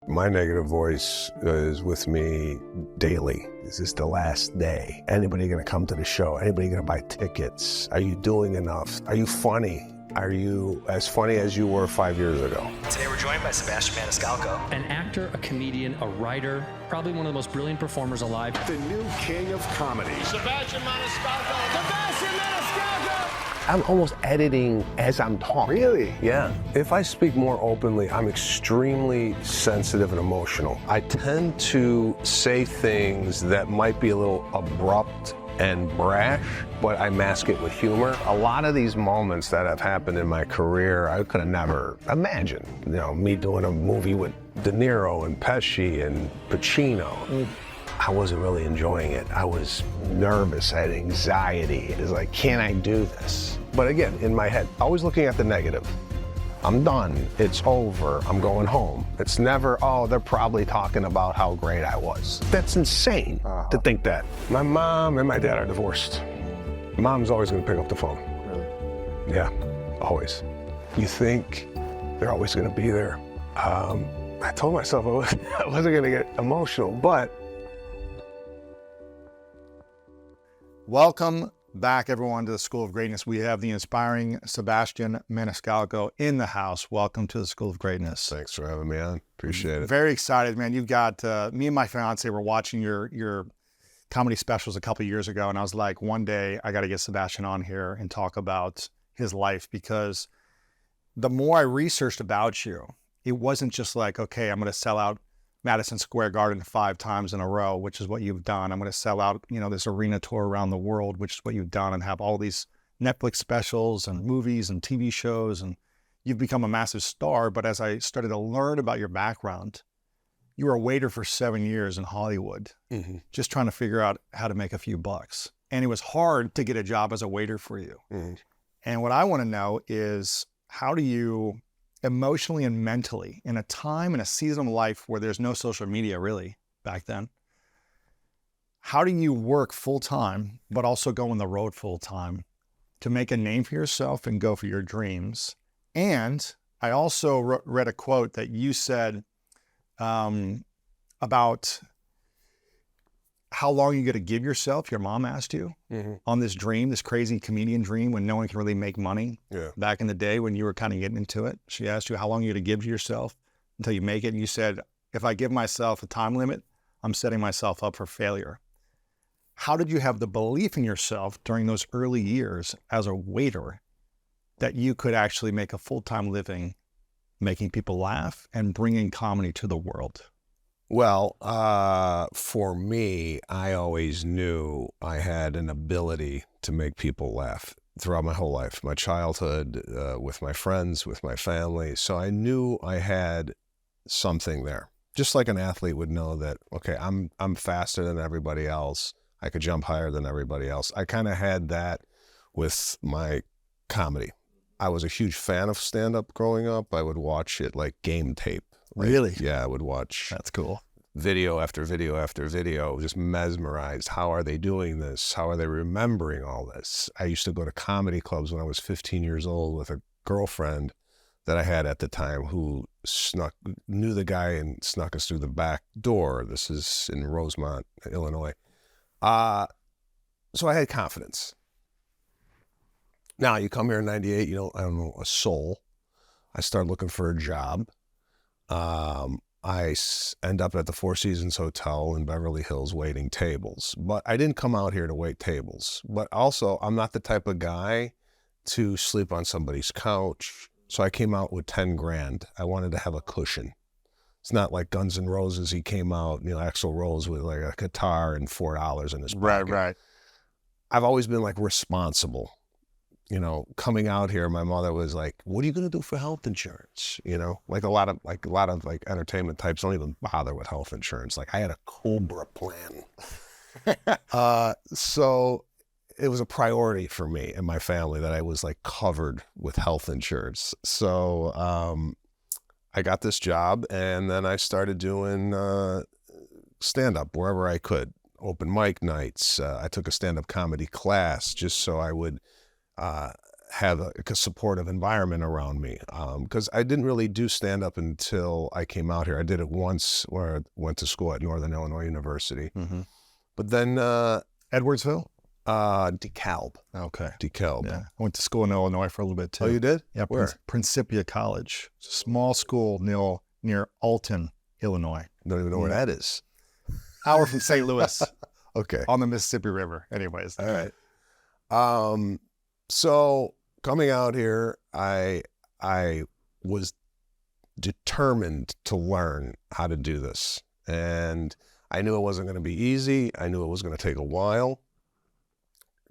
My negative voice is with me daily. Is this the last day? Anybody gonna come to the show? Anybody gonna buy tickets? Are you doing enough? Are you funny? Are you as funny as you were 5 years ago? Today we're joined by Sebastian Maniscalco. An actor, a comedian, a writer, probably one of the most brilliant performers alive. The new king of comedy. Sebastian Maniscalco. Sebastian Maniscalco. I'm almost editing as I'm talking. Really? Yeah. If I speak more openly, I'm extremely sensitive and emotional. I tend to say things that might be a little abrupt and brash, but I mask it with humor. A lot of these moments that have happened in my career, I could have never imagined. You know, me doing a movie with Niro and Pesci and Pacino. I wasn't really enjoying it. I was nervous, I had anxiety. It was like, can I do this? But again, in my head, always looking at the negative. I'm done, it's over, I'm going home. It's never, oh, they're probably talking about how great I was. That's insane to think that. My mom and my dad are divorced. Mom's always gonna pick up the phone. Really? Yeah, always. You think they're always gonna be there. I told myself I wasn't gonna get emotional, but. Welcome back, everyone, to the School of Greatness. We have the inspiring Sebastian Maniscalco in the house. Welcome to the School of Greatness. Thanks for having me on. Appreciate it. Very excited, man. You've got, me and my fiance were watching your comedy specials a couple of years ago, and I was like, one day I got to get Sebastian on here and talk about his life, because the more I researched about you, it wasn't just like, okay, I'm going to sell out Madison Square Garden 5 times in a row, which is what you've done. I'm going to sell out, this arena tour around the world, which is what you've done, and have all these Netflix specials and movies and TV shows, and you've become a massive star. But as I started to learn about your background, you were a waiter for 7 years in Hollywood, just trying to figure out how to make a few bucks. And it was hard to get a job as a waiter for you. And what I want to know is, how do you emotionally and mentally, in a time and a season of life where there's no social media really back then, how do you work full time, but also go on the road full time to make a name for yourself and go for your dreams? And I also read a quote that you said about how long you got to give yourself. Your mom asked you on this dream, this crazy comedian dream, when no one can really make money. Yeah. Back in the day when you were kind of getting into it, she asked you how long you got to give to yourself until you make it. And you said, if I give myself a time limit, I'm setting myself up for failure. How did you have the belief in yourself during those early years as a waiter that you could actually make a full-time living making people laugh and bringing comedy to the world? Well, for me, I always knew I had an ability to make people laugh throughout my whole life, my childhood, with my friends, with my family. So I knew I had something there. Just like an athlete would know that, okay, I'm faster than everybody else. I could jump higher than everybody else. I kind of had that with my comedy. I was a huge fan of stand-up growing up. I would watch it like game tape. Really? Yeah, I would watch. That's cool. Video after video after video, just mesmerized. How are they doing this? How are they remembering all this? I used to go to comedy clubs when I was 15 years old with a girlfriend that I had at the time who knew the guy and snuck us through the back door. This is in Rosemont, Illinois. So I had confidence. Now you come here in 98, I don't know a soul. I start looking for a job. I end up at the Four Seasons Hotel in Beverly Hills waiting tables. But I didn't come out here to wait tables. But also, I'm not the type of guy to sleep on somebody's couch. So I came out with 10 grand. I wanted to have a cushion. It's not like Guns N' Roses. He came out, Axl Rose with like a guitar and $4 in his pocket. Right. I've always been like responsible. Coming out here, my mother was like, what are you going to do for health insurance? Like a lot of entertainment types don't even bother with health insurance. Like I had a Cobra plan. So it was a priority for me and my family that I was like covered with health insurance. So I got this job, and then I started doing stand-up wherever I could. Open mic nights. I took a stand-up comedy class just so I would have a supportive environment around me. Because I didn't really do stand-up until I came out here. I did it once where I went to school at Northern Illinois University. Mm-hmm. But then Edwardsville? DeKalb. Okay. DeKalb. Yeah. I went to school in Illinois for a little bit too. Oh, you did? Yeah. Where? Principia College. It's a small school near Alton, Illinois. Don't even know where that is. Hour from St. Louis. Okay. On the Mississippi River. Anyways. All right. So coming out here, I was determined to learn how to do this. And I knew it wasn't going to be easy. I knew it was going to take a while.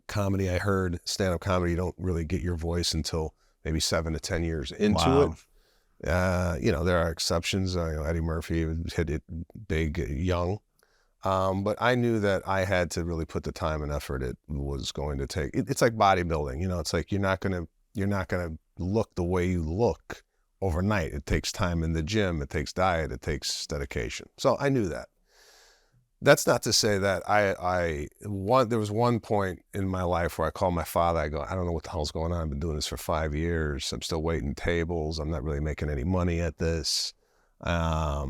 Comedy, I heard stand-up comedy, you don't really get your voice until maybe 7 to 10 years into it. There are exceptions. Eddie Murphy hit it big young. But I knew that I had to really put the time and effort it was going to take. It's like bodybuilding, it's like you're not gonna look the way you look overnight. It takes time in the gym, it takes diet, it takes dedication. So I knew that. That's not to say that there was one point in my life where I called my father. I go, I don't know what the hell's going on. I've been doing this for 5 years. I'm still waiting tables. I'm not really making any money at this. I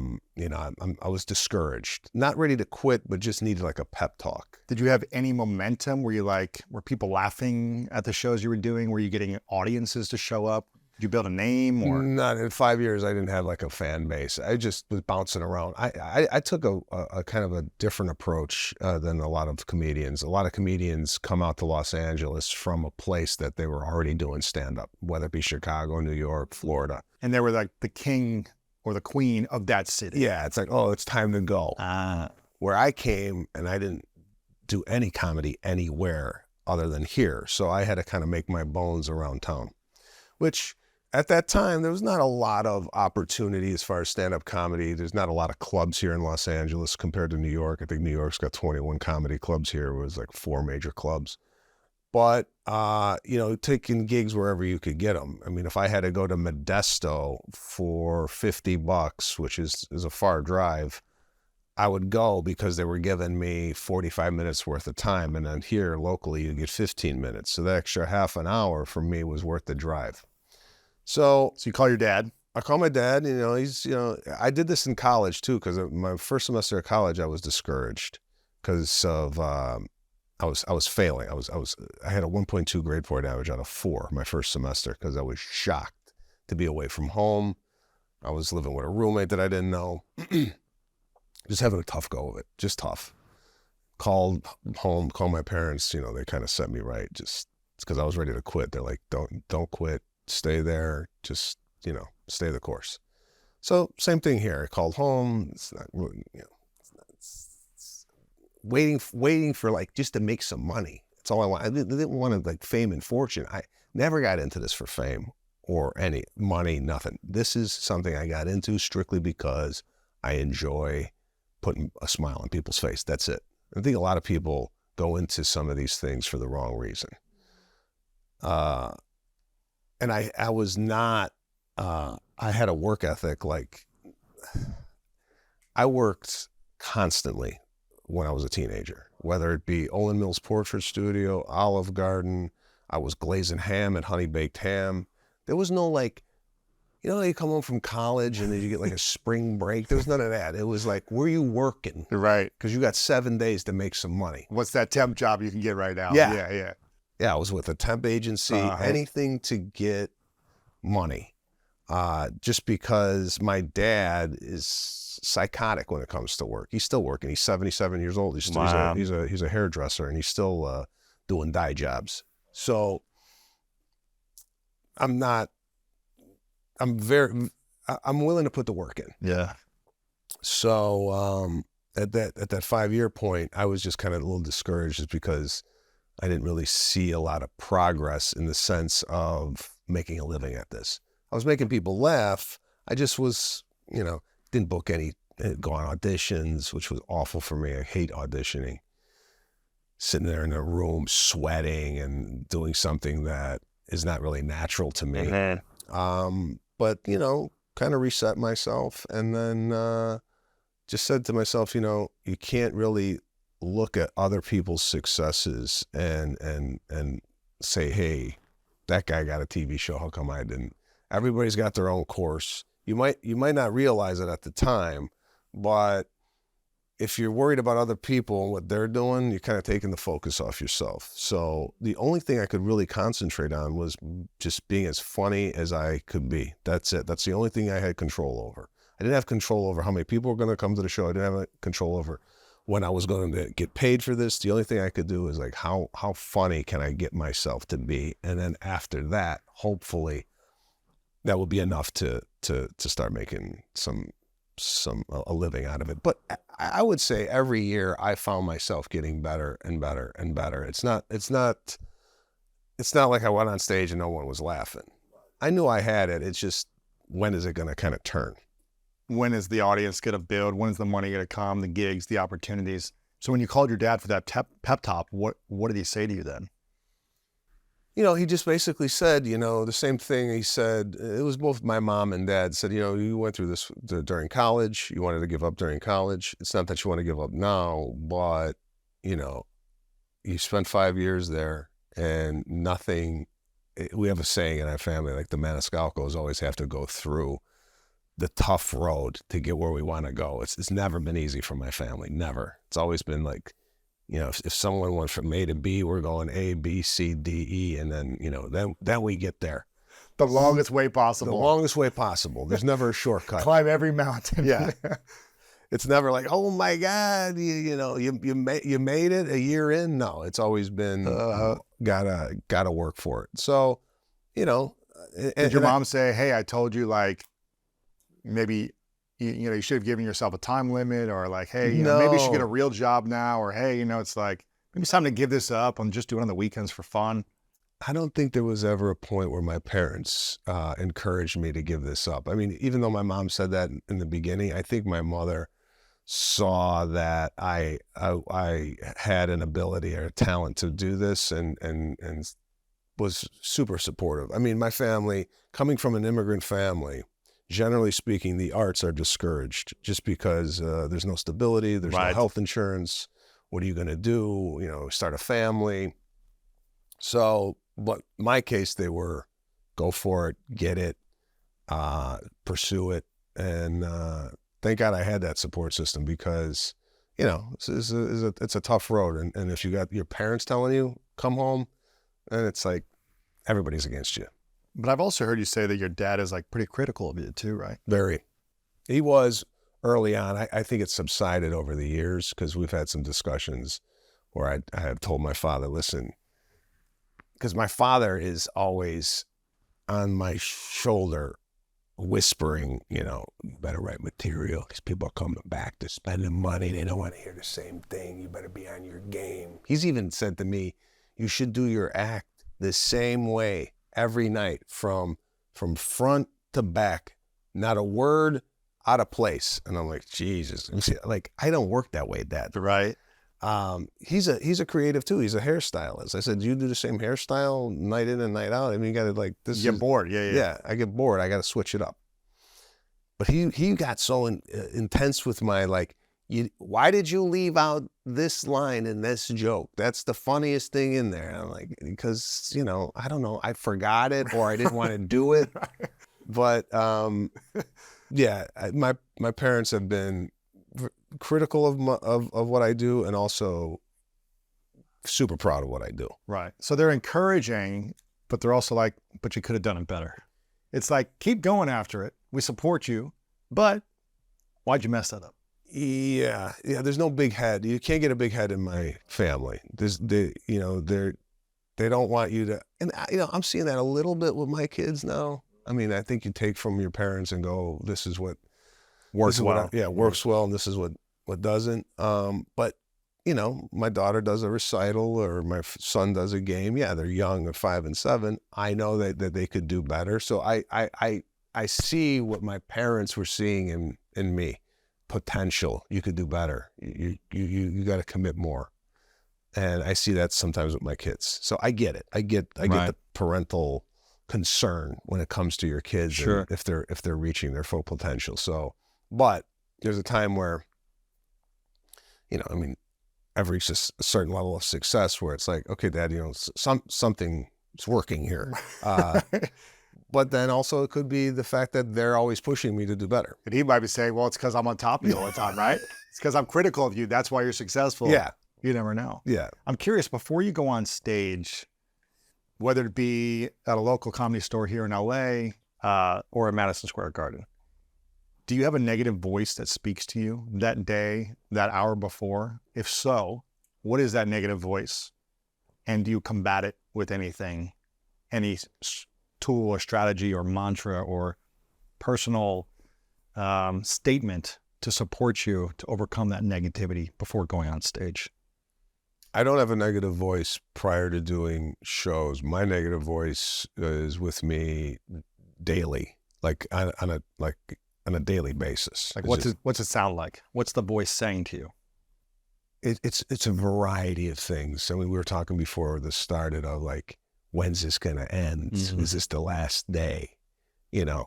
was discouraged, not ready to quit, but just needed like a pep talk. Did you have any momentum? Were people laughing at the shows you were doing? Were you getting audiences to show up? Did you build a name or? Not in 5 years. I didn't have like a fan base. I just was bouncing around. I took a kind of a different approach than a lot of comedians. A lot of comedians come out to Los Angeles from a place that they were already doing stand-up, whether it be Chicago, New York, Florida. And they were like the king or the queen of that city. Yeah, it's like, oh, it's time to go. Where I came and I didn't do any comedy anywhere other than here. So I had to kind of make my bones around town, which at that time, there was not a lot of opportunity as far as stand-up comedy. There's not a lot of clubs here in Los Angeles compared to New York. I think New York's got 21 comedy clubs here. It was like 4 major clubs. But, taking gigs wherever you could get them. I mean, if I had to go to Modesto for $50, which is a far drive, I would go because they were giving me 45 minutes worth of time. And then here locally, you get 15 minutes. So that extra half an hour for me was worth the drive. So you call your dad? I call my dad, I did this in college too, because my first semester of college, I was discouraged because of, I was failing. I had a 1.2 grade point average out of 4 my first semester because I was shocked to be away from home. I was living with a roommate that I didn't know. Just having a tough go of it, just tough. Called home, called my parents, they kind of set me right. Just because I was ready to quit. They're like, don't quit. Stay there, just, stay the course. So same thing here. I called home. It's not really, it's waiting for like just to make some money. That's all I want. I didn't want like fame and fortune. I never got into this for fame or any money, nothing. This is something I got into strictly because I enjoy putting a smile on people's face. That's it. I think a lot of people go into some of these things for the wrong reason. And I was not, I had a work ethic, like I worked constantly when I was a teenager, whether it be Olin Mills Portrait Studio, Olive Garden, I was glazing ham at Honey Baked Ham. There was no like, you come home from college and then you get like a spring break. There was none of that. It was like, where are you working? Right. Because you got 7 days to make some money. What's that temp job you can get right now? Yeah. Yeah, I was with a temp agency, anything to get money. Just because my dad is psychotic when it comes to work. He's still working. He's 77 years old. He's a hairdresser and he's still doing dye jobs. So I'm willing to put the work in. Yeah. So at that 5-year point, I was just kind of a little discouraged just because I didn't really see a lot of progress in the sense of making a living at this. I was making people laugh. I just was, didn't book any, go on auditions, which was awful for me. I hate auditioning. Sitting there in a room sweating and doing something that is not really natural to me. Mm-hmm. But, kind of reset myself and then just said to myself, you can't really look at other people's successes and say, hey, that guy got a TV show. How come I didn't? Everybody's got their own course. You might not realize it at the time, but if you're worried about other people and what they're doing, you're kind of taking the focus off yourself. So the only thing I could really concentrate on was just being as funny as I could be. That's it. That's the only thing I had control over. I didn't have control over how many people were going to come to the show. I didn't have control over when I was going to get paid for this. The only thing I could do is like, how funny can I get myself to be? And then after that, hopefully that will be enough to start making a living out of it. But I would say every year I found myself getting better and better and better. It's not like I went on stage and no one was laughing. I knew I had it. It's just, when is it going to kind of turn? When is the audience going to build? When is the money going to come, the gigs, the opportunities? So when you called your dad for that pep talk, what did he say to you then? He just basically said, the same thing he said. It was both my mom and dad said, you went through this during college. You wanted to give up during college. It's not that you want to give up now, but, you spent 5 years there and nothing. We have a saying in our family, like the Maniscalcos always have to go through the tough road to get where we want to go. It's never been easy for my family, never. It's always been like, if someone went from A to B, we're going A, B, C, D, E, and then, then we get there. The longest way possible. The longest way possible. There's never a shortcut. Climb every mountain. Yeah. It's never like, oh my God, you made it a year in. No, it's always been gotta work for it. So, did your mom say, hey, I told you, like, maybe you should have given yourself a time limit, or like, hey, maybe you should get a real job now, or hey, it's like, maybe it's time to give this up and just do it on the weekends for fun? I don't think there was ever a point where my parents encouraged me to give this up. I mean, even though my mom said that in the beginning, I think my mother saw that I had an ability or a talent to do this, and was super supportive. I mean, my family, coming from an immigrant family, generally speaking, the arts are discouraged just because there's no stability, there's no health insurance. What are you going to do? Start a family. So, but my case, they were, go for it, get it, pursue it. And thank God I had that support system, because, it's a tough road. And if you got your parents telling you, come home, and it's like, everybody's against you. But I've also heard you say that your dad is like pretty critical of you too, right? Very. He was early on. I think it's subsided over the years, because we've had some discussions where I have told my father, listen, because my father is always on my shoulder whispering, you better write material because people are coming back to spending money. They don't want to hear the same thing. You better be on your game. He's even said to me, you should do your act the same way every night, from front to back, not a word out of place. And I'm like, Jesus, like, I don't work that way, Dad. Right. He's a creative too. He's a hairstylist. I said, you do the same hairstyle night in and night out. I mean, you got to, like, this. You get bored. Yeah. I get bored. I got to switch it up. But he got so intense with my, like, why did you leave out this line in this joke? That's the funniest thing in there. And I'm like, because, I don't know, I forgot it, or I didn't want to do it. But yeah, my parents have been critical of what I do, and also super proud of what I do. Right. So they're encouraging, but they're also like, but you could have done it better. It's like, keep going after it. We support you, but why'd you mess that up? Yeah. There's no big head. You can't get a big head in my family. They don't want you to, and I'm seeing that a little bit with my kids now. I mean, I think you take from your parents and go, this is what works well. Works well, and this is what doesn't. But my daughter does a recital, or my son does a game. Yeah, they're young, they're 5 and 7. I know that they could do better. So I see what my parents were seeing in me. Potential. You could do better. You got to commit more. And I see that sometimes with my kids. So I get it. I get the parental concern when it comes to your kids. Sure. And if they're reaching their full potential. So, but there's a time where, I've reached a certain level of success where it's like, okay, Dad, something it's working here. But then also it could be the fact that they're always pushing me to do better. And he might be saying, well, it's because I'm on top of you all the time, right? It's because I'm critical of you. That's why you're successful. Yeah. You never know. Yeah. I'm curious, before you go on stage, whether it be at a local comedy store here in LA or at Madison Square Garden, do you have a negative voice that speaks to you that day, that hour before? If so, what is that negative voice? And do you combat it with anything, any tool or strategy or mantra or personal statement to support you to overcome that negativity before going on stage? I don't have a negative voice prior to doing shows. My negative voice is with me daily, like on a daily basis. Like what's it sound like? What's the voice saying to you? It's a variety of things. I mean, we were talking before this started of like, when's this going to end? Mm-hmm. Is this the last day? You know,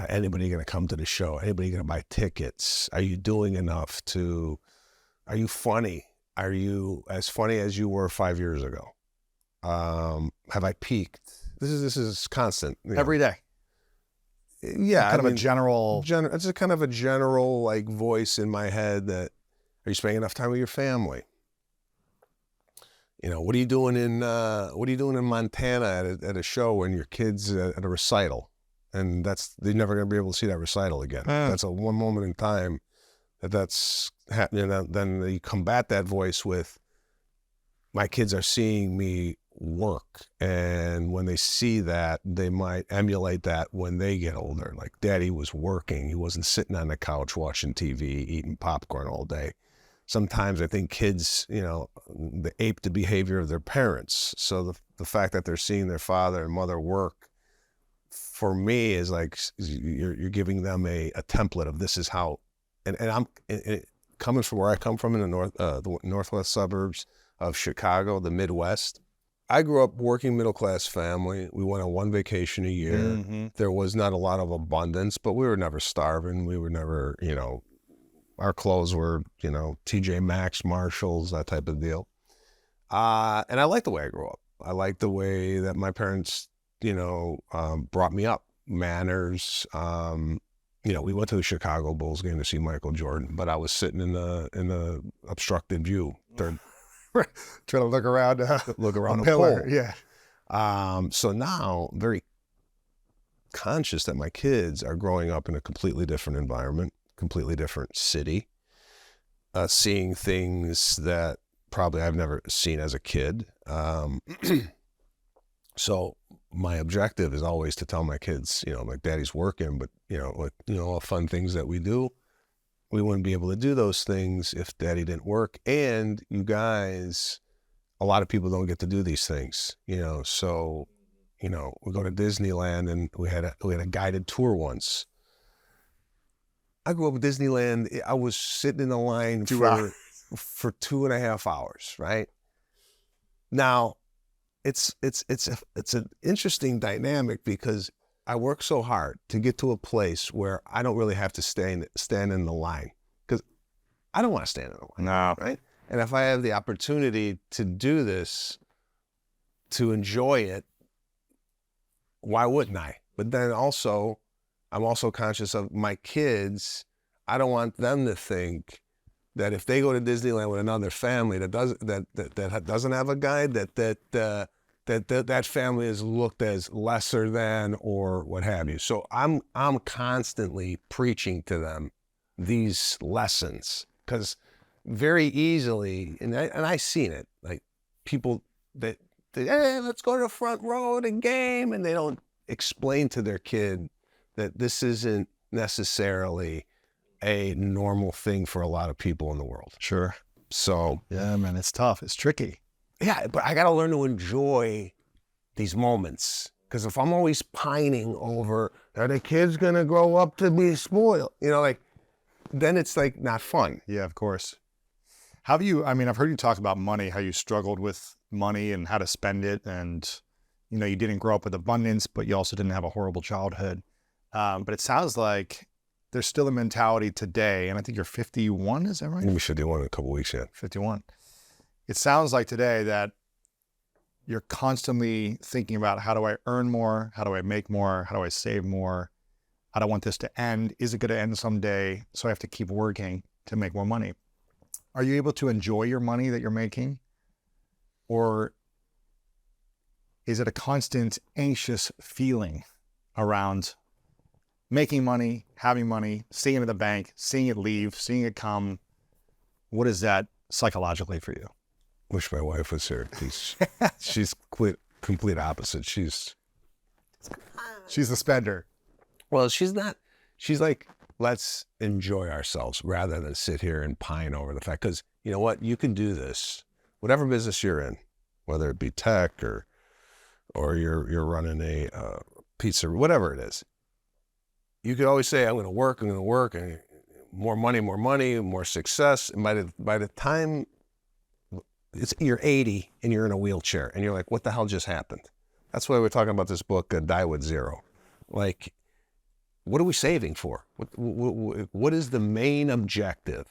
anybody going to come to the show? Anybody going to buy tickets? Are you doing enough are you funny? Are you as funny as you were 5 years ago? Have I peaked? This is constant. Every day. Yeah. Kind of a general. It's a kind of a general like voice in my head that, are you spending enough time with your family? You know, what are you doing in Montana at a show when your kid's at a recital? And they're never going to be able to see that recital again. That's a one moment in time that's happening. Then you combat that voice with, my kids are seeing me work. And when they see that, they might emulate that when they get older. Like, Daddy was working. He wasn't sitting on the couch watching TV, eating popcorn all day. Sometimes I think kids, you know, they ape the behavior of their parents. So the fact that they're seeing their father and mother work, for me, is like, you're giving them a template of this is how, and I'm coming from where I come from in the northwest suburbs of Chicago, the Midwest. I grew up working middle class family. We went on one vacation a year. Mm-hmm. There was not a lot of abundance, but we were never starving. We were never, you know, our clothes were, you know, TJ Maxx, Marshalls, that type of deal. And I like the way I grew up. I like the way that my parents, you know, brought me up. Manners. You know, we went to the Chicago Bulls game to see Michael Jordan, but I was sitting in the obstructed view, trying to look around a pillar. pole. Yeah. So now I'm very conscious that my kids are growing up in a completely different environment, completely different city, seeing things that probably I've never seen as a kid. So my objective is always to tell my kids, you know, like, Daddy's working, but all fun things that we do, we wouldn't be able to do those things if Daddy didn't work. And you guys, a lot of people don't get to do these things, you know. So, you know, we go to Disneyland and we had a guided tour once. I grew up at Disneyland. I was sitting in the line for 2.5 hours, right? Now, it's an interesting dynamic because I work so hard to get to a place where I don't really have to stand in the line, because I don't want to stand in the line. No. Right? And if I have the opportunity to do this, to enjoy it, why wouldn't I? But then also, I'm also conscious of my kids. I don't want them to think that if they go to Disneyland with another family that doesn't have a guide, that family is looked as lesser than or what have you. So I'm constantly preaching to them these lessons, because very easily, and I seen it, like people that hey, let's go to the front row of the game, and they don't explain to their kid that this isn't necessarily a normal thing for a lot of people in the world. Sure. So yeah, man, it's tough. It's tricky. Yeah, but I got to learn to enjoy these moments, because if I'm always pining over, are the kids going to grow up to be spoiled? You know, like, then it's like not fun. Yeah, of course. I've heard you talk about money, how you struggled with money and how to spend it. And, you know, you didn't grow up with abundance, but you also didn't have a horrible childhood. But it sounds like there's still a mentality today, and I think you're 51, is that right? We should do one in a couple of weeks, yeah. 51. It sounds like today that you're constantly thinking about, how do I earn more? How do I make more? How do I save more? I don't want this to end. Is it going to end someday? So I have to keep working to make more money. Are you able to enjoy your money that you're making? Or is it a constant anxious feeling around making money, having money, seeing it in the bank, seeing it leave, seeing it come? What is that psychologically for you? Wish my wife was here. She's complete opposite. She's the spender. Well, she's not. She's like, let's enjoy ourselves rather than sit here and pine over the fact. Because you know what? You can do this, whatever business you're in, whether it be tech or you're running a pizza, whatever it is. You could always say, I'm going to work, and more money, more success. And by the time you're 80 and you're in a wheelchair and you're like, what the hell just happened? That's why we're talking about this book, Die with Zero. Like, what are we saving for? What is the main objective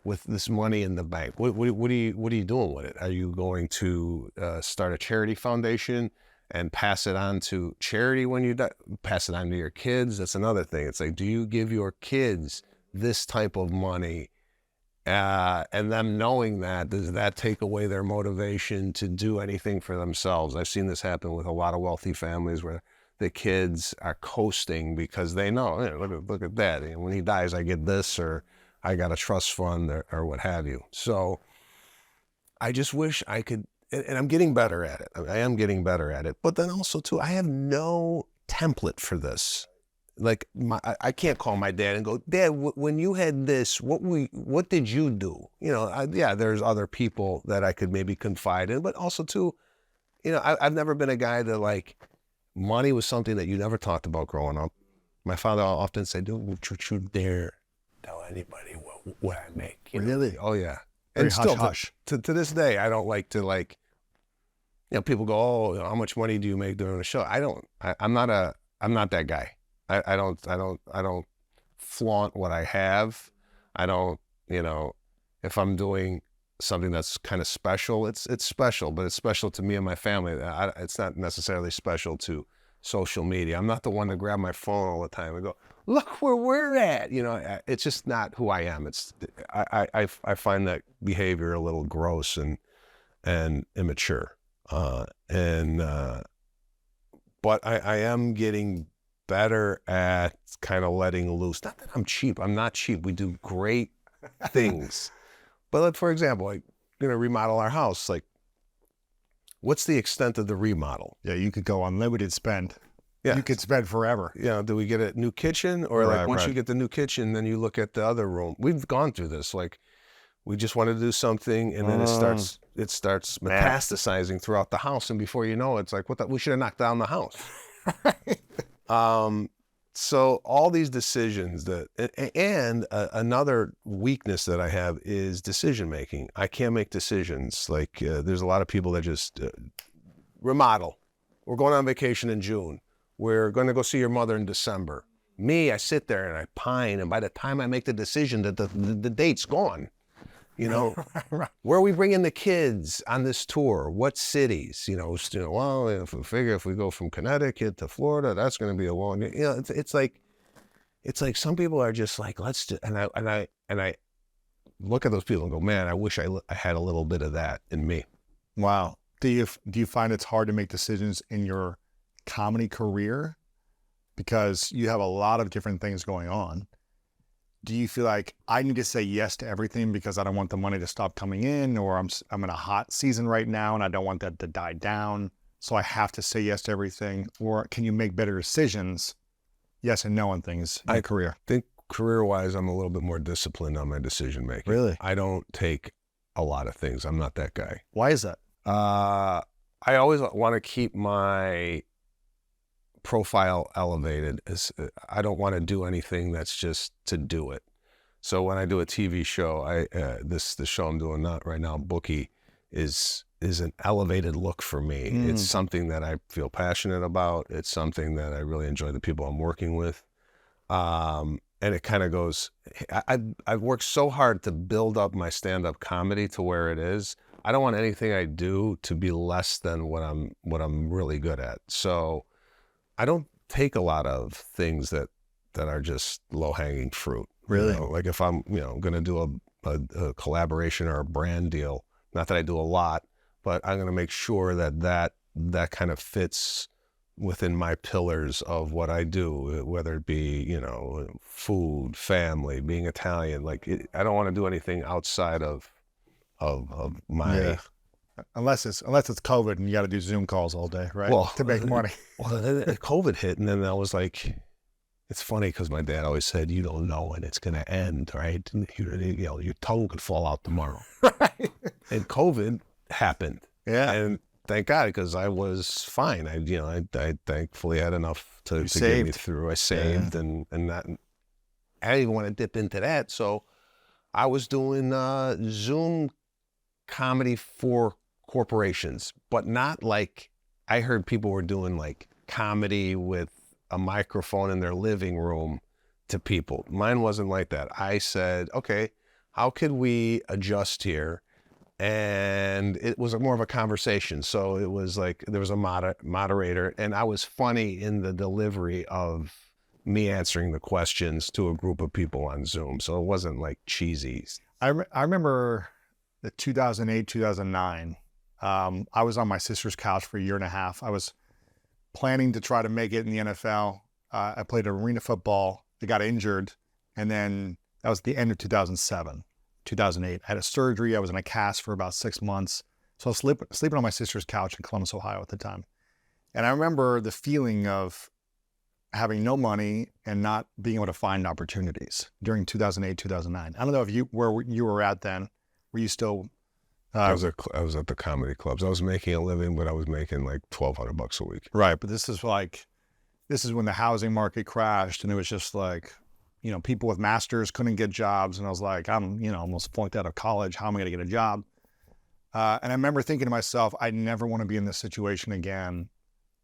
with this money in the bank? What are you doing with it? Are you going to start a charity foundation and pass it on to charity when you die? Pass it on to your kids? That's another thing. It's like, do you give your kids this type of money? And them knowing that, does that take away their motivation to do anything for themselves? I've seen this happen with a lot of wealthy families where the kids are coasting because they know, hey, look at that. And when he dies, I get this, or I got a trust fund, or what have you. So I just wish I could, and I'm getting better at it. I am getting better at it. But then also too, I have no template for this. Like I can't call my dad and go, Dad, when you had this, what did you do? You know, there's other people that I could maybe confide in, but also too, you know, I've never been a guy that, like, money was something that you never talked about growing up. My father often said, don't you dare tell anybody what I make. You know? Really? Oh yeah. Very and still hush. To this day, I don't like to, like, you know, people go, oh, how much money do you make during the show? I'm not that guy. I don't flaunt what I have. I don't, you know, if I'm doing something that's kind of special, it's special, but it's special to me and my family. It's not necessarily special to social media. I'm not the one to grab my phone all the time and go, look where we're at. You know, it's just not who I am. I find that behavior a little gross and immature. But I am getting better at kind of letting loose. Not that I'm cheap. I'm not cheap. We do great things. But like, for example, like, going to remodel our house. Like, what's the extent of the remodel? Yeah, you could go unlimited spend. Yeah. You could spend forever. You know, do we get a new kitchen? Or like once you get the new kitchen, then you look at the other room. We've gone through this. Like, we just want to do something, and then it starts metastasizing throughout the house. And before you know it, it's like, we should have knocked down the house. So all these decisions another weakness that I have is decision making. I can't make decisions. Like, there's a lot of people that just remodel. We're going on vacation in June. We're going to go see your mother in December. Me, I sit there and I pine, and by the time I make the decision, that the date's gone. You know, where are we bringing the kids on this tour? What cities? You know, well, if we go from Connecticut to Florida, that's going to be a long. You know, it's like some people are just like, let's do, and I look at those people and go, man, I wish I had a little bit of that in me. Wow. Do you find it's hard to make decisions in your comedy career because you have a lot of different things going on? Do you feel like I need to say yes to everything because I don't want the money to stop coming in, or I'm in a hot season right now and I don't want that to die down, so I have to say yes to everything? Or can you make better decisions, yes and no, on things in your career? I think career-wise, I'm a little bit more disciplined on my decision making. Really? I don't take a lot of things. I'm not that guy. Why is that? I always want to keep my profile elevated. I don't want to do anything that's just to do it. So when I do a TV show, the show I'm doing right now, Bookie, is an elevated look for me. It's something that I feel passionate about. It's something that I really enjoy the people I'm working with. And it kind of goes, I've worked so hard to build up my stand-up comedy to where it is, I don't want anything I do to be less than what I'm really good at. So I don't take a lot of things that are just low hanging fruit. Really? You know, like if I'm, going to do a collaboration or a brand deal, not that I do a lot, but I'm going to make sure that kind of fits within my pillars of what I do, whether it be, food, family, being Italian. I don't want to do anything outside of my. Yeah. Unless it's COVID and you got to do Zoom calls all day, right? Well, to make money. Well, then COVID hit, and then I was like, it's funny because my dad always said, "You don't know when it's going to end, right? Your tongue could fall out tomorrow." Right. And COVID happened. Yeah. And thank God, because I was fine. I thankfully had enough to get me through. I saved and that. I didn't even want to dip into that, so I was doing Zoom comedy for corporations, but not like I heard people were doing like comedy with a microphone in their living room to people. Mine wasn't like that. I said, okay, how could we adjust here? And it was more of a conversation. So it was like there was a moderator, and I was funny in the delivery of me answering the questions to a group of people on Zoom. So it wasn't like cheesy. I remember the 2008, 2009. I was on my sister's couch for a year and a half. I was planning to try to make it in the NFL. I played arena football. I got injured. And then that was the end of 2007, 2008. I had a surgery. I was in a cast for about 6 months. So I was sleeping on my sister's couch in Columbus, Ohio at the time. And I remember the feeling of having no money and not being able to find opportunities during 2008, 2009. I don't know where you were at then. Were you still? I was at the comedy clubs. I was making a living, but I was making like $1,200 a week. Right, but this is when the housing market crashed, and it was just like, people with masters couldn't get jobs, and I was like, I'm almost flunked out of college. How am I going to get a job? And I remember thinking to myself, I never want to be in this situation again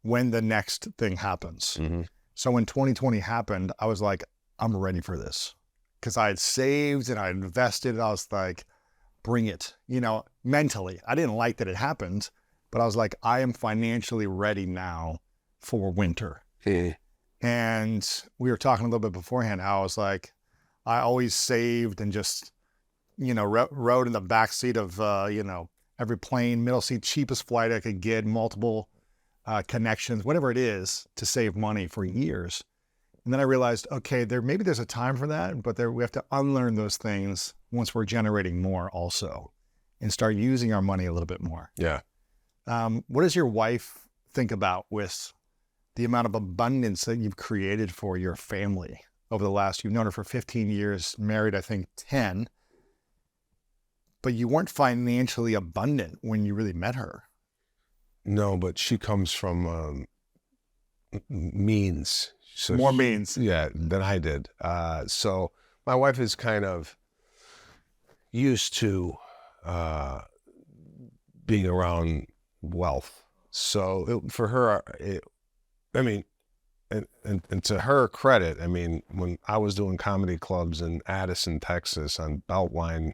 when the next thing happens. Mm-hmm. So when 2020 happened, I was like, I'm ready for this, because I had saved and I had invested. I was like, bring it, mentally. I didn't like that it happened, but I was like, I am financially ready now for winter. And we were talking a little bit beforehand how I was like, I always saved and just, rode in the back seat of, every plane, middle seat, cheapest flight I could get, multiple connections, whatever it is, to save money for years. And then I realized, okay, maybe there's a time for that, but we have to unlearn those things once we're generating more also, and start using our money a little bit more. Yeah. What does your wife think about with the amount of abundance that you've created for your family over the last, you've known her for 15 years, married, I think 10, but you weren't financially abundant when you really met her. No, but she comes from means. So More means. Yeah, than I did. So my wife is kind of used to being around wealth. So for her, and to her credit, when I was doing comedy clubs in Addison, Texas on Beltline,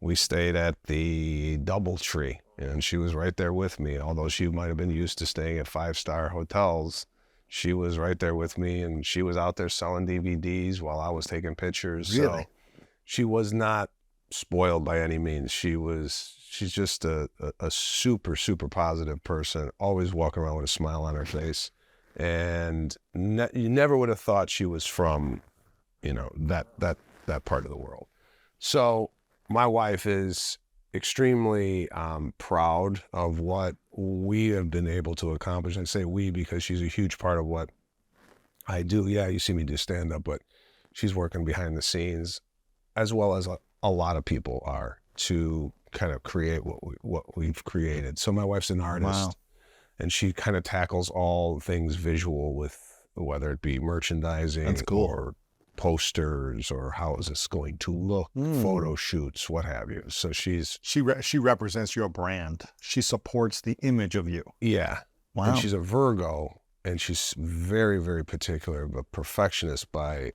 we stayed at the DoubleTree, and she was right there with me. Although she might have been used to staying at 5-star hotels, she was right there with me, and she was out there selling DVDs while I was taking pictures. Really? So she was not spoiled by any means. She's just a super, super positive person, always walking around with a smile on her face. And you never would have thought she was from, that part of the world. So my wife is extremely proud of what we have been able to accomplish. I say we because she's a huge part of what I do. Yeah, you see me do stand-up, but she's working behind the scenes, as well as a lot of people are, to kind of create what we've created. So my wife's an artist. Wow. And she kind of tackles all things visual, with whether it be merchandising. That's cool. Or posters, or how is this going to look, photo shoots, what have you. So she represents your brand. She supports the image of you. Yeah. Wow. And she's a Virgo, and she's very, very particular, but perfectionist by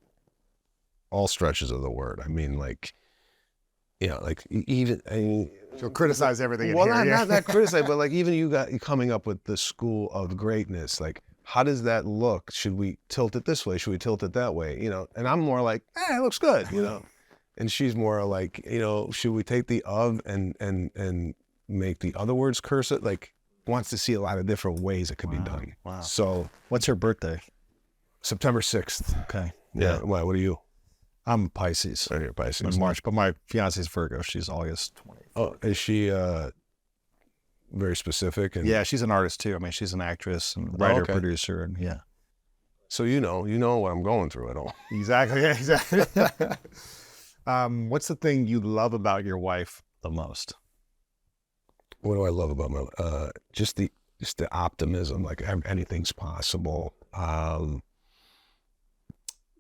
all stretches of the word. you know, like even She'll criticize everything in well, here. not that criticize, but like even you coming up with the school of greatness. Like, how does that look? Should we tilt it this way? Should we tilt it that way? You know, and I'm more like, it looks good, you know. And she's more like, you know, should we take the of and make the other words cursive? Like, wants to see a lot of different ways it could be done. Wow. So, What's her birthday? September 6th. Okay. Yeah. What are you? I'm Pisces. Right here, Pisces. I'm March, but my fiance's Virgo. She's August 20th. Oh, is she very specific? And Yeah, she's an artist too. I mean, she's an actress and writer, okay. producer, and yeah. So you know what I'm going through at all. Exactly. Yeah, exactly. What's the thing you love about your wife the most? What do I love about my just the optimism, like anything's possible.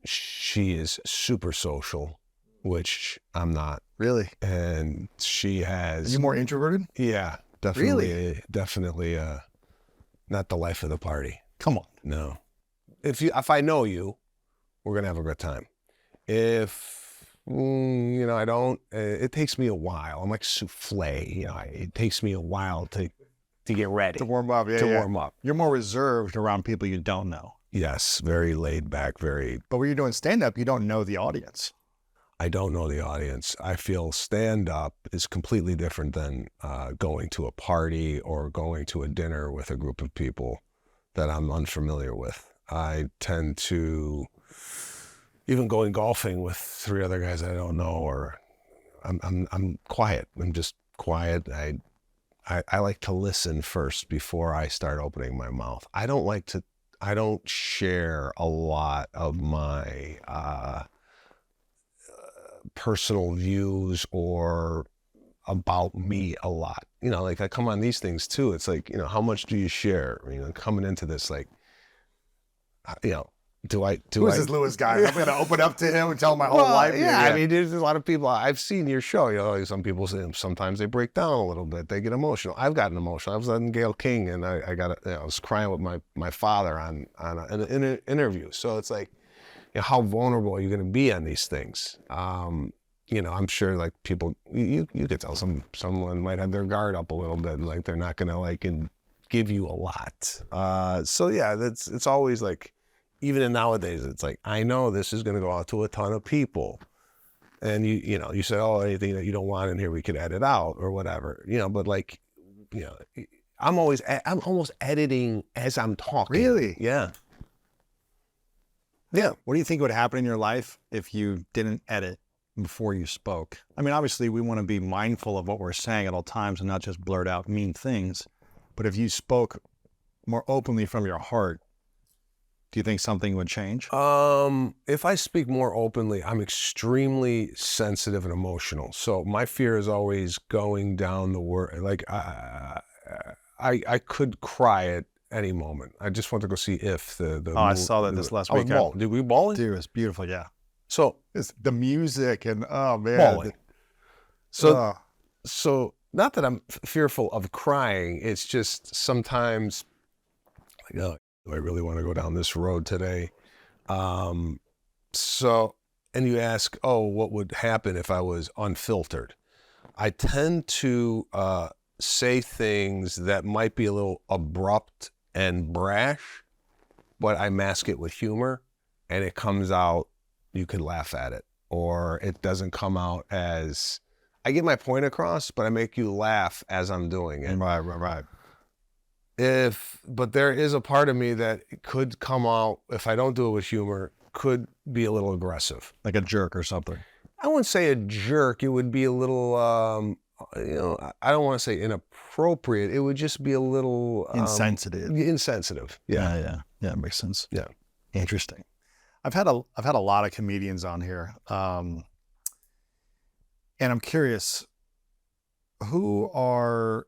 She is super social, which I'm not. Really? And she has. Are you more introverted? Yeah, definitely. Really? Definitely not the life of the party. Come on. No. If I know you, we're gonna have a good time. If you know, I don't. It takes me a while. I'm like souffle. You know, it takes me a while to get ready. To warm up, warm up. You're more reserved around people you don't know. Yes, very laid back, very. But when you're doing stand-up, you don't know the audience. I don't know the audience. I feel stand-up is completely different than going to a party or going to a dinner with a group of people that I'm unfamiliar with. I tend to, even going golfing with 3 other guys I don't know, or I'm quiet. I'm just quiet. I like to listen first before I start opening my mouth. I don't share a lot of my personal views or about me a lot. You know, like I come on these things too. It's like, you know, how much do you share? You know, coming into this, like, you know, Who's this Lewis guy? I'm going to open up to him and tell him my whole life. Yeah, I mean, there's a lot of people. I've seen your show. You know, some people say sometimes they break down a little bit. They get emotional. I've gotten emotional. I was on Gayle King, and I was crying with my father on an interview. So it's like, you know, how vulnerable are you going to be on these things? You know, I'm sure like people, you could tell someone might have their guard up a little bit, and like they're not going to like give you a lot. So yeah, it's always like. Even nowadays, it's like, I know this is going to go out to a ton of people. And you know, you say, oh, anything that you don't want in here, we could edit out or whatever, you know, but like, you know, I'm almost editing as I'm talking. Really? Yeah. Yeah. What do you think would happen in your life if you didn't edit before you spoke? I mean, obviously we want to be mindful of what we're saying at all times and not just blurt out mean things. But if you spoke more openly from your heart, do you think something would change? If I speak more openly, I'm extremely sensitive and emotional. So my fear is always going down the word. Like I could cry at any moment. I just want to go see If the. I saw that this last weekend. Balling. Did we balling? Dude, it's beautiful. Yeah. So it's the music and oh man. Balling. So not that I'm fearful of crying. It's just sometimes like, oh, do I really want to go down this road today? So, and you ask, oh, what would happen if I was unfiltered? I tend to say things that might be a little abrupt and brash, but I mask it with humor, and it comes out, you could laugh at it, or it doesn't come out as, I get my point across, but I make you laugh as I'm doing it. Right. But there is a part of me that could come out, if I don't do it with humor, could be a little aggressive. Like a jerk or something. I wouldn't say a jerk. It would be a little, you know, I don't want to say inappropriate. It would just be a little... insensitive. Insensitive, yeah. Yeah, it makes sense. Yeah. Interesting. I've had a lot of comedians on here. And I'm curious, who are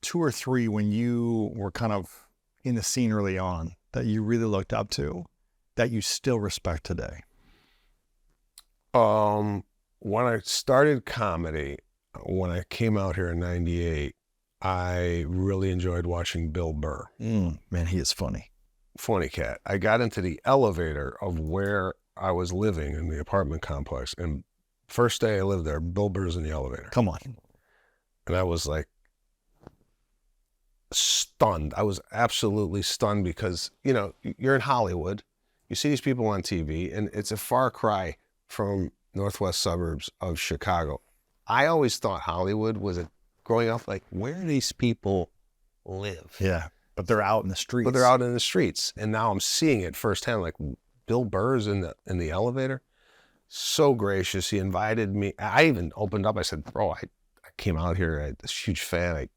2 or 3 when you were kind of in the scene early on that you really looked up to that you still respect today? When I started comedy, when I came out here in 98, I really enjoyed watching Bill Burr. Man, he is funny. Funny cat. I got into the elevator of where I was living in the apartment complex, and First day I lived there, Bill Burr's in the elevator. Come on. And I was like stunned. I was absolutely stunned because, you know, you're in Hollywood. You see these people on TV, and it's a far cry from northwest suburbs of Chicago. I always thought Hollywood was growing up like, where do these people live? Yeah, but they're out in the streets. But they're out in the streets, and now I'm seeing it firsthand. Like Bill Burr's in the elevator, so gracious. He invited me. I even opened up. I said, "Bro, I came out here. I'm a huge fan. I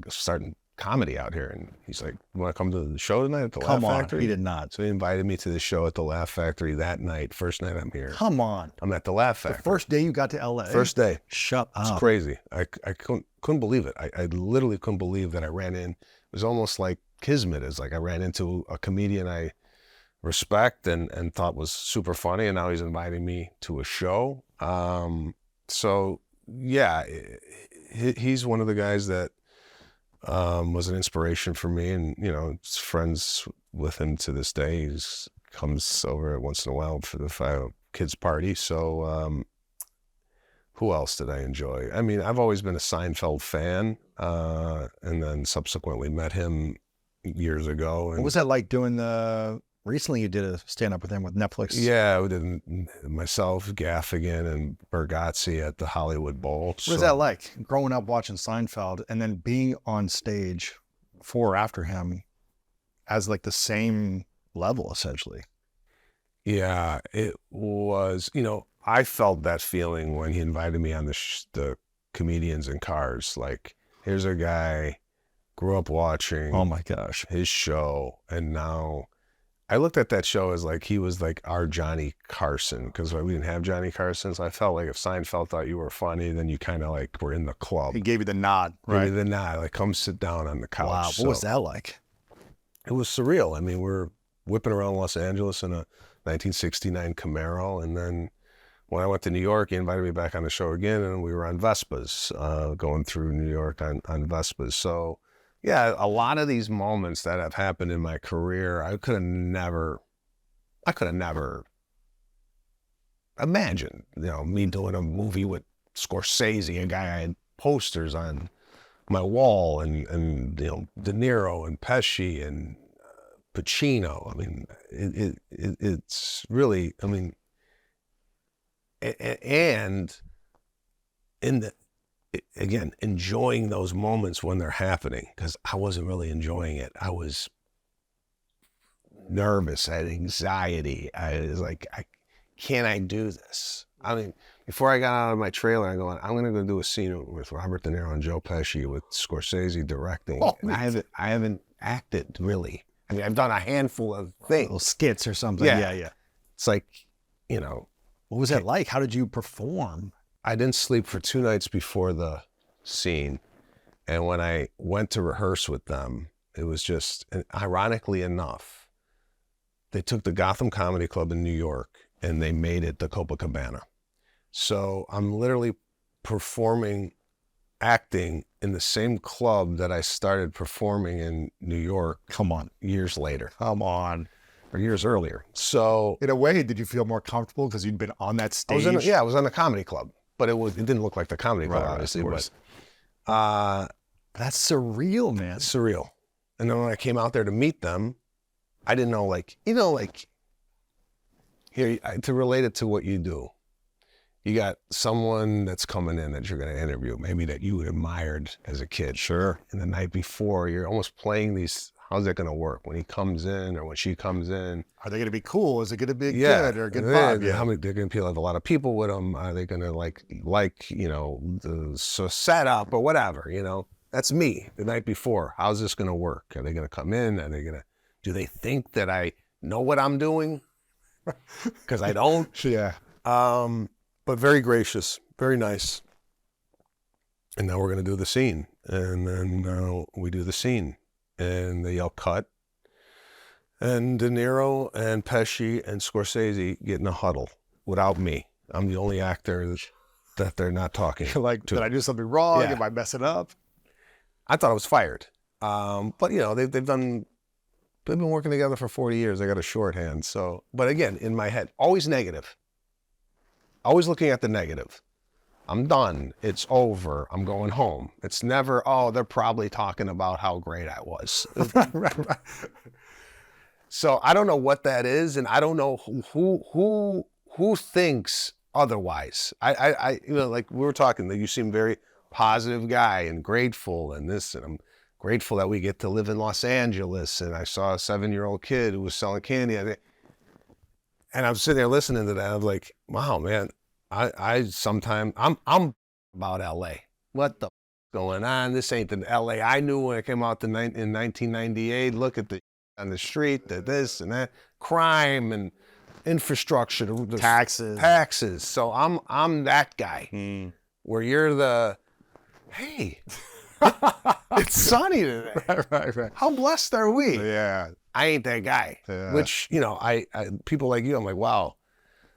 starting comedy out here." And he's like, "You want to come to the show tonight at the Laugh Factory?" He did not. So he invited me to the show at the Laugh Factory that night. First night I'm here. Come on. I'm at the Laugh Factory. The first day you got to LA. First day. Shut up. It's crazy. I couldn't believe it. I literally couldn't believe that I ran in. It was almost like kismet. It's like I ran into a comedian I respect and thought was super funny, and now he's inviting me to a show. So yeah, he's one of the guys that was an inspiration for me, and you know, friends with him to this day. He comes over once in a while for the kids party. So who else did I enjoy? I mean, I've always been a Seinfeld fan, and then subsequently met him years ago. And what was that like doing recently you did a stand-up with him with Netflix? yeah, we did myself, Gaffigan, and Bergazzi at the Hollywood Bowl. What was that like, growing up watching Seinfeld and then being on stage before or after him as like the same level, essentially? Yeah, it was, you know, I felt that feeling when he invited me on the Comedians in Cars. Like, here's a guy, grew up watching Oh my gosh. his show, and now I looked at that show as like he was like our Johnny Carson, because we didn't have Johnny Carson. So I felt like if Seinfeld thought you were funny, then you kind of like were in the club. He gave you the nod, Gave right? me the nod, like come sit down on the couch. Wow, what was that like? It was surreal. I mean, we're whipping around Los Angeles in a 1969 Camaro, and then when I went to New York, he invited me back on the show again, and we were on Vespas, going through New York on Vespas. So yeah, a lot of these moments that have happened in my career, I could have never imagined, you know, me doing a movie with Scorsese, a guy I had posters on my wall, and you know, De Niro and Pesci and Pacino. I mean, it's really, I mean, and again, enjoying those moments when they're happening, because I wasn't really enjoying it. I was nervous. I had anxiety. I was like, can I do this? I mean, before I got out of my trailer, I go, I'm going to go do a scene with Robert De Niro and Joe Pesci with Scorsese directing. And I haven't acted really. I mean, I've done a handful of things. Little skits or something. Yeah. It's like, you know. What was that like? How did you perform? I didn't sleep for 2 nights before the scene. And when I went to rehearse with them, it was just, and ironically enough, they took the Gotham Comedy Club in New York and they made it the Copacabana. So I'm literally performing, acting in the same club that I started performing in New York. Come on. Years later. Come on. Or years earlier. So in a way, did you feel more comfortable because you'd been on that stage? I was on the comedy club, but it didn't look like the comedy club, obviously. But that's surreal, man. It's surreal. And then when I came out there to meet them, I didn't know, like, you know, like, here, to relate it to what you do, you got someone that's coming in that you're going to interview, maybe that you admired as a kid. Sure. And the night before, you're almost playing these, how's that going to work when he comes in or when she comes in? Are they going to be cool? Is it going to be good or a good vibe? Yeah. How many, they're going to have a lot of people with them. Are they going to like, you know, the setup or whatever, you know? That's me the night before. How's this going to work? Are they going to come in? Are they going to, do they think that I know what I'm doing? Because I don't. Yeah. But very gracious, very nice. And now we're going to do the scene. And then we do the scene. And they yell, cut. And De Niro and Pesci and Scorsese get in a huddle without me. I'm the only actor that they're not talking Like, to. did I do something wrong? Yeah. Am I messing up? I thought I was fired. But, you know, they've been working together for 40 years. I got a shorthand. So, but again, in my head, always negative. always looking at the negative. I'm done. It's over. I'm going home. It's never, oh, they're probably talking about how great I was. Right. So I don't know what that is, and I don't know who thinks otherwise. I you know, like we were talking, that you seem very positive guy and grateful and this, and I'm grateful that we get to live in Los Angeles. And I saw a 7-year-old kid who was selling candy, and I'm sitting there listening to that. I'm like, wow, man. I sometimes I'm about LA. What the going on? This ain't the LA I knew when I came out in 1998. Look at the on the street, the this and that, crime and infrastructure, the taxes. So I'm that guy. Where you're the, hey, it's sunny today. Right. How blessed are we? Yeah. I ain't that guy. Yeah. Which, you know, I people like you, I'm like, wow.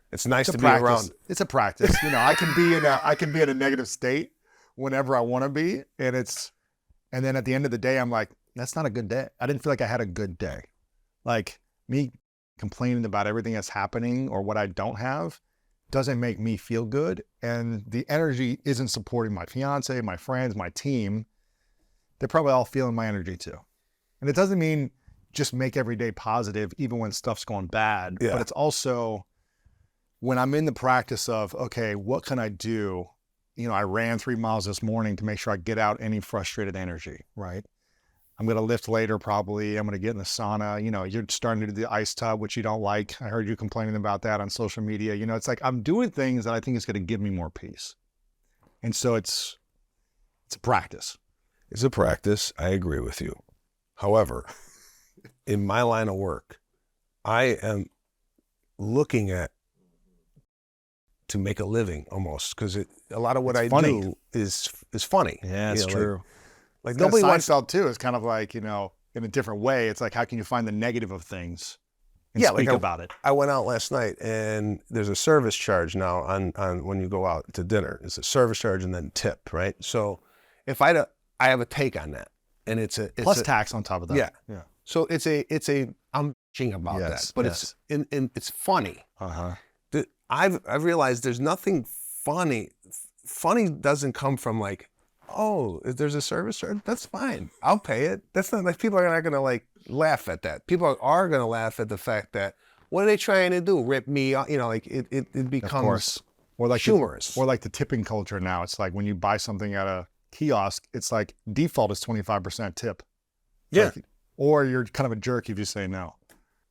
It's nice to be practice. around. It's a practice. You know, I can be in a negative state whenever I want to be, and then at the end of the day, I'm like, that's not a good day. I didn't feel like I had a good day. Like me complaining about everything that's happening or what I don't have doesn't make me feel good, and the energy isn't supporting my fiance, my friends, my team. They're probably all feeling my energy too, and it doesn't mean just make every day positive, even when stuff's going bad. Yeah. But it's also, when I'm in the practice of, okay, what can I do? You know, I ran 3 miles this morning to make sure I get out any frustrated energy, right? I'm going to lift later probably. I'm going to get in the sauna. You know, you're starting to do the ice tub, which you don't like. I heard you complaining about that on social media. You know, it's like I'm doing things that I think is going to give me more peace. And so it's a practice. It's a practice. I agree with you. However, in my line of work, I am looking at to make a living almost, because a lot of what I do is funny. Yeah, it's you know, true. Like It's nobody kind of wants. Seinfeld too. It's kind of like, you know, in a different way. It's like, how can you find the negative of things and speak about it? I went out last night, and there's a service charge now on when you go out to dinner. It's a service charge and then tip, right? So if I have a take on that, and it's Plus tax on top of that. Yeah. So it's a I'm bitching about that, but it's it's funny. I've realized there's nothing funny. Funny doesn't come from like, oh, if there's a service charge, that's fine. I'll pay it. That's not like, people are not gonna like laugh at that. People are gonna laugh at the fact that, what are they trying to do? Rip me off? You know, like it becomes, of course, or like humorous. Or like the tipping culture now. It's like when you buy something at a kiosk, it's like default is 25% tip. Yeah. Like, or you're kind of a jerk if you say no.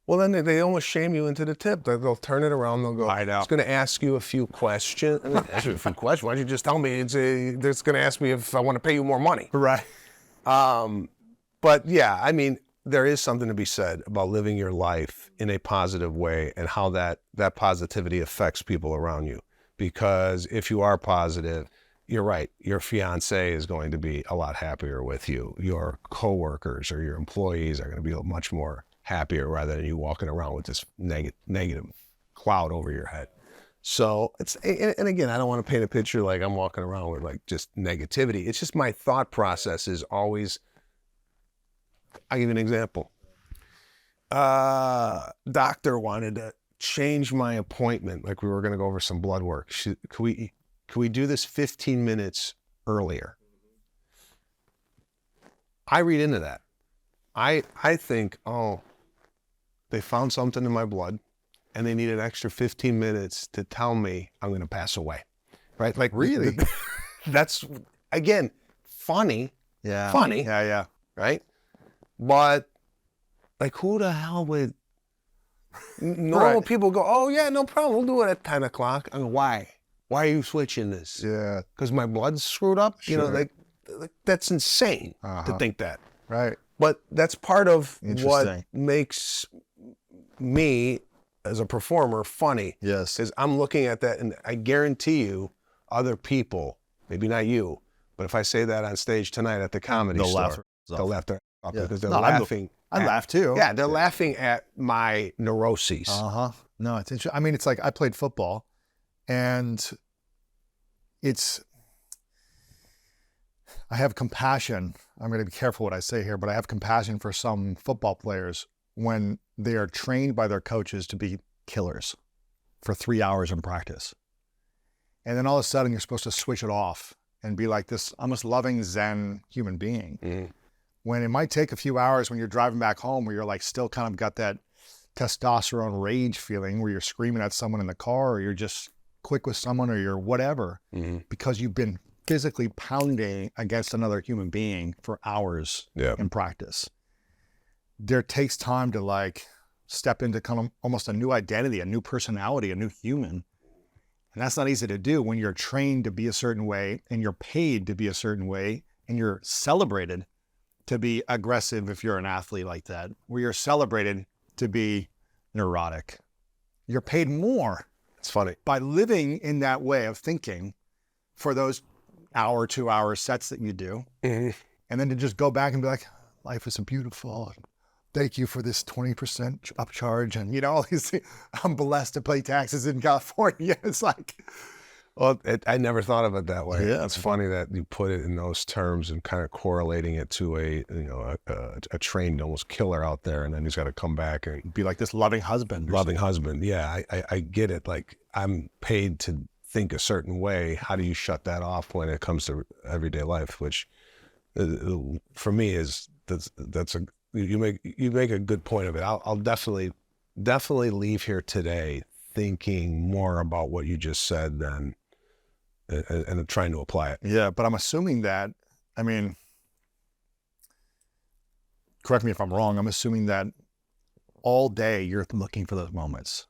Well, then they almost shame you into the tip. They'll turn it around. They'll go, I know. it's going to ask you a few questions. I mean, ask you a few questions. Why don't you just tell me? It's going to ask me if I want to pay you more money. Right. But yeah, I mean, there is something to be said about living your life in a positive way, and how that positivity affects people around you. Because if you are positive, you're right, your fiance is going to be a lot happier with you. Your coworkers or your employees are going to be much more happier, rather than you walking around with this negative cloud over your head. So and again, I don't want to paint a picture like I'm walking around with like just negativity. It's just my thought process is always, I'll give you an example. Doctor wanted to change my appointment. Like we were going to go over some blood work. Could we do this 15 minutes earlier? I read into that. I think, oh, they found something in my blood and they need an extra 15 minutes to tell me I'm going to pass away. Right? Like, really? That's, again, funny. Yeah. Funny. Yeah. Right? But, like, who the hell would... Normal people go, oh, yeah, no problem. We'll do it at 10 o'clock. I go, why? Why are you switching this? Yeah. Because my blood's screwed up? Sure. You know, like that's insane to think that. Right. But that's part of what makes me, as a performer, funny. Yes. Is I'm looking at that, and I guarantee you, other people, maybe not you, but if I say that on stage tonight at the Comedy Store, they'll laugh their ass off because they're laughing. I laugh too. Yeah, they're laughing at my neuroses. No, it's interesting. I mean, it's like I played football, and I have compassion. I'm going to be careful what I say here, but I have compassion for some football players when they are trained by their coaches to be killers for 3 hours in practice. And then all of a sudden you're supposed to switch it off and be like this almost loving Zen human being. Mm. When it might take a few hours when you're driving back home where you're like still kind of got that testosterone rage feeling where you're screaming at someone in the car, or you're just quick with someone, or you're whatever, because you've been physically pounding against another human being for hours in practice. There takes time to like step into kind of almost a new identity, a new personality, a new human. And that's not easy to do when you're trained to be a certain way and you're paid to be a certain way and you're celebrated to be aggressive if you're an athlete like that, where you're celebrated to be neurotic. You're paid more. It's funny. By living in that way of thinking for those hour, 2 hour sets that you do. And then to just go back and be like, life is beautiful. Thank you for this 20% upcharge. And, you know, all these things. I'm blessed to pay taxes in California. It's like, well, I never thought of it that way. Yeah. It's funny that you put it in those terms and kind of correlating it to a trained almost killer out there, and then he's got to come back and be like this loving husband. Loving husband. Yeah, I get it. Like, I'm paid to think a certain way. How do you shut that off when it comes to everyday life? Which, for me, is you make a good point of it. I'll definitely leave here today thinking more about what you just said than and trying to apply it. Yeah, but I'm assuming that, I mean, correct me if I'm wrong, I'm assuming that all day you're looking for those moments.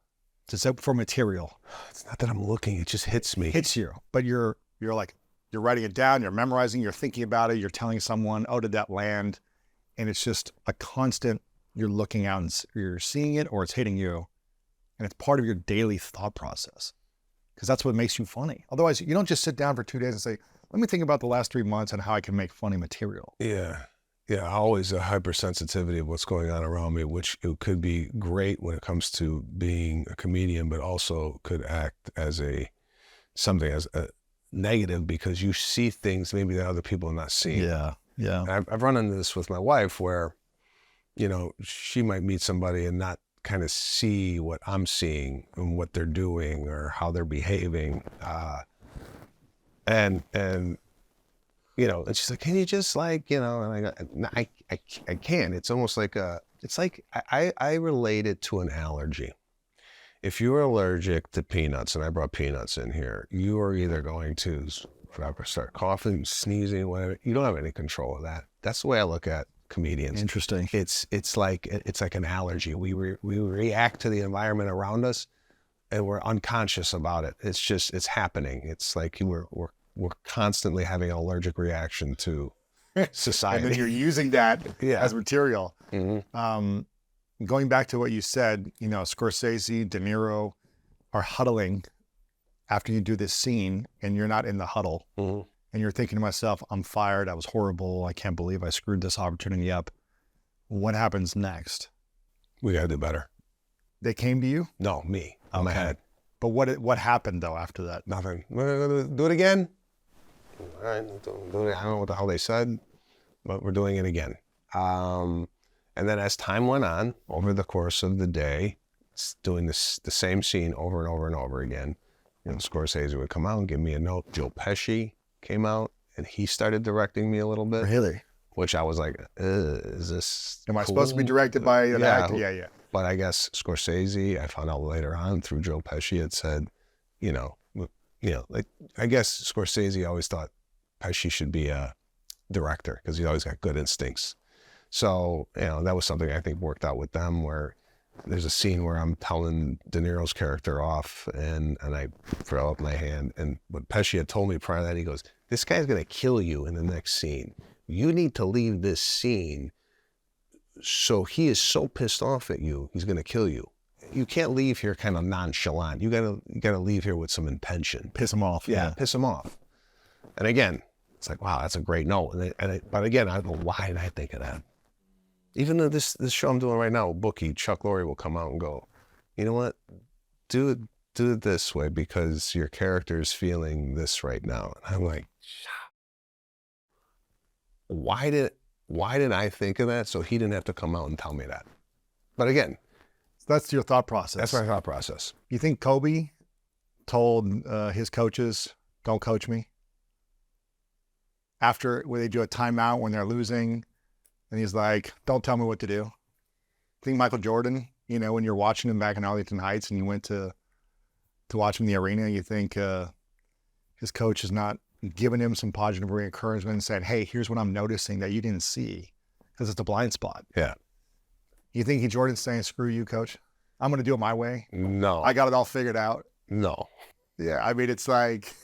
It's for material. It's not that I'm looking, it just hits me. Hits you, but you're like, you're writing it down, you're memorizing, you're thinking about it, you're telling someone, oh, did that land? And it's just a constant, you're looking out and you're seeing it or it's hitting you. And it's part of your daily thought process because that's what makes you funny. Otherwise, you don't just sit down for 2 days and say, let me think about the last 3 months and how I can make funny material. Yeah. Yeah. Always a hypersensitivity of what's going on around me, which it could be great when it comes to being a comedian, but also could act as something as a negative because you see things maybe that other people are not seeing. Yeah. Yeah. And I've run into this with my wife where, you know, she might meet somebody and not kind of see what I'm seeing and what they're doing or how they're behaving. And you know, and she's like, can you just like, you know, and I go, no, I can't. It's almost like I relate it to an allergy. If you're allergic to peanuts, and I brought peanuts in here, you are either going to start coughing, sneezing, whatever. You don't have any control of that. That's the way I look at comedians. Interesting. It's like an allergy. We react to the environment around us, and we're unconscious about it. It's happening. It's like we're constantly having an allergic reaction to society. And then you're using that as material. Mm-hmm. Going back to what you said, you know, Scorsese, De Niro are huddling after you do this scene, and you're not in the huddle. Mm-hmm. And you're thinking to myself, I'm fired. I was horrible. I can't believe I screwed this opportunity up. What happens next? We got to do better. They came to you? No, me. On my head. But what happened though after that? Nothing. Do it again. All right. Do it. I don't know what the hell they said, but we're doing it again. And then as time went on, over the course of the day, doing the same scene over and over and over again, you know, Scorsese would come out and give me a note. Joe Pesci came out and he started directing me a little bit. Really? Which I was like, is this Am I cool? supposed to be directed by an actor? Yeah. But I guess Scorsese, I found out later on through Joe Pesci, had said, you know, like, I guess Scorsese always thought Pesci should be a director because he's always got good instincts. So, you know, that was something I think worked out with them, where there's a scene where I'm telling De Niro's character off and I throw up my hand. And what Pesci had told me prior to that, he goes, this guy's going to kill you in the next scene. You need to leave this scene. So he is so pissed off at you, he's going to kill you. You can't leave here kind of nonchalant. You gotta leave here with some intention. Piss him off. Yeah. Piss him off. And again, it's like, wow, that's a great note. But again, I don't know, why did I think of that? Even though this show I'm doing right now, Bookie, Chuck Lorre will come out and go, you know what? Do it this way because your character is feeling this right now. And I'm like, why did I think of that? So he didn't have to come out and tell me that. But again, That's your thought process. that's my thought process. You think Kobe told his coaches, "Don't coach me"? After when they do a timeout when they're losing, and he's like, "Don't tell me what to do." I think Michael Jordan, you know, when you're watching him back in Arlington Heights and you went to watch him in the arena, you think his coach is not giving him some positive encouragement and said, "Hey, here's what I'm noticing that you didn't see," because it's a blind spot. Yeah. You think Jordan's saying, "Screw you, coach. I'm going to do it my way. No. I got it all figured out." No. Yeah, I mean, it's like...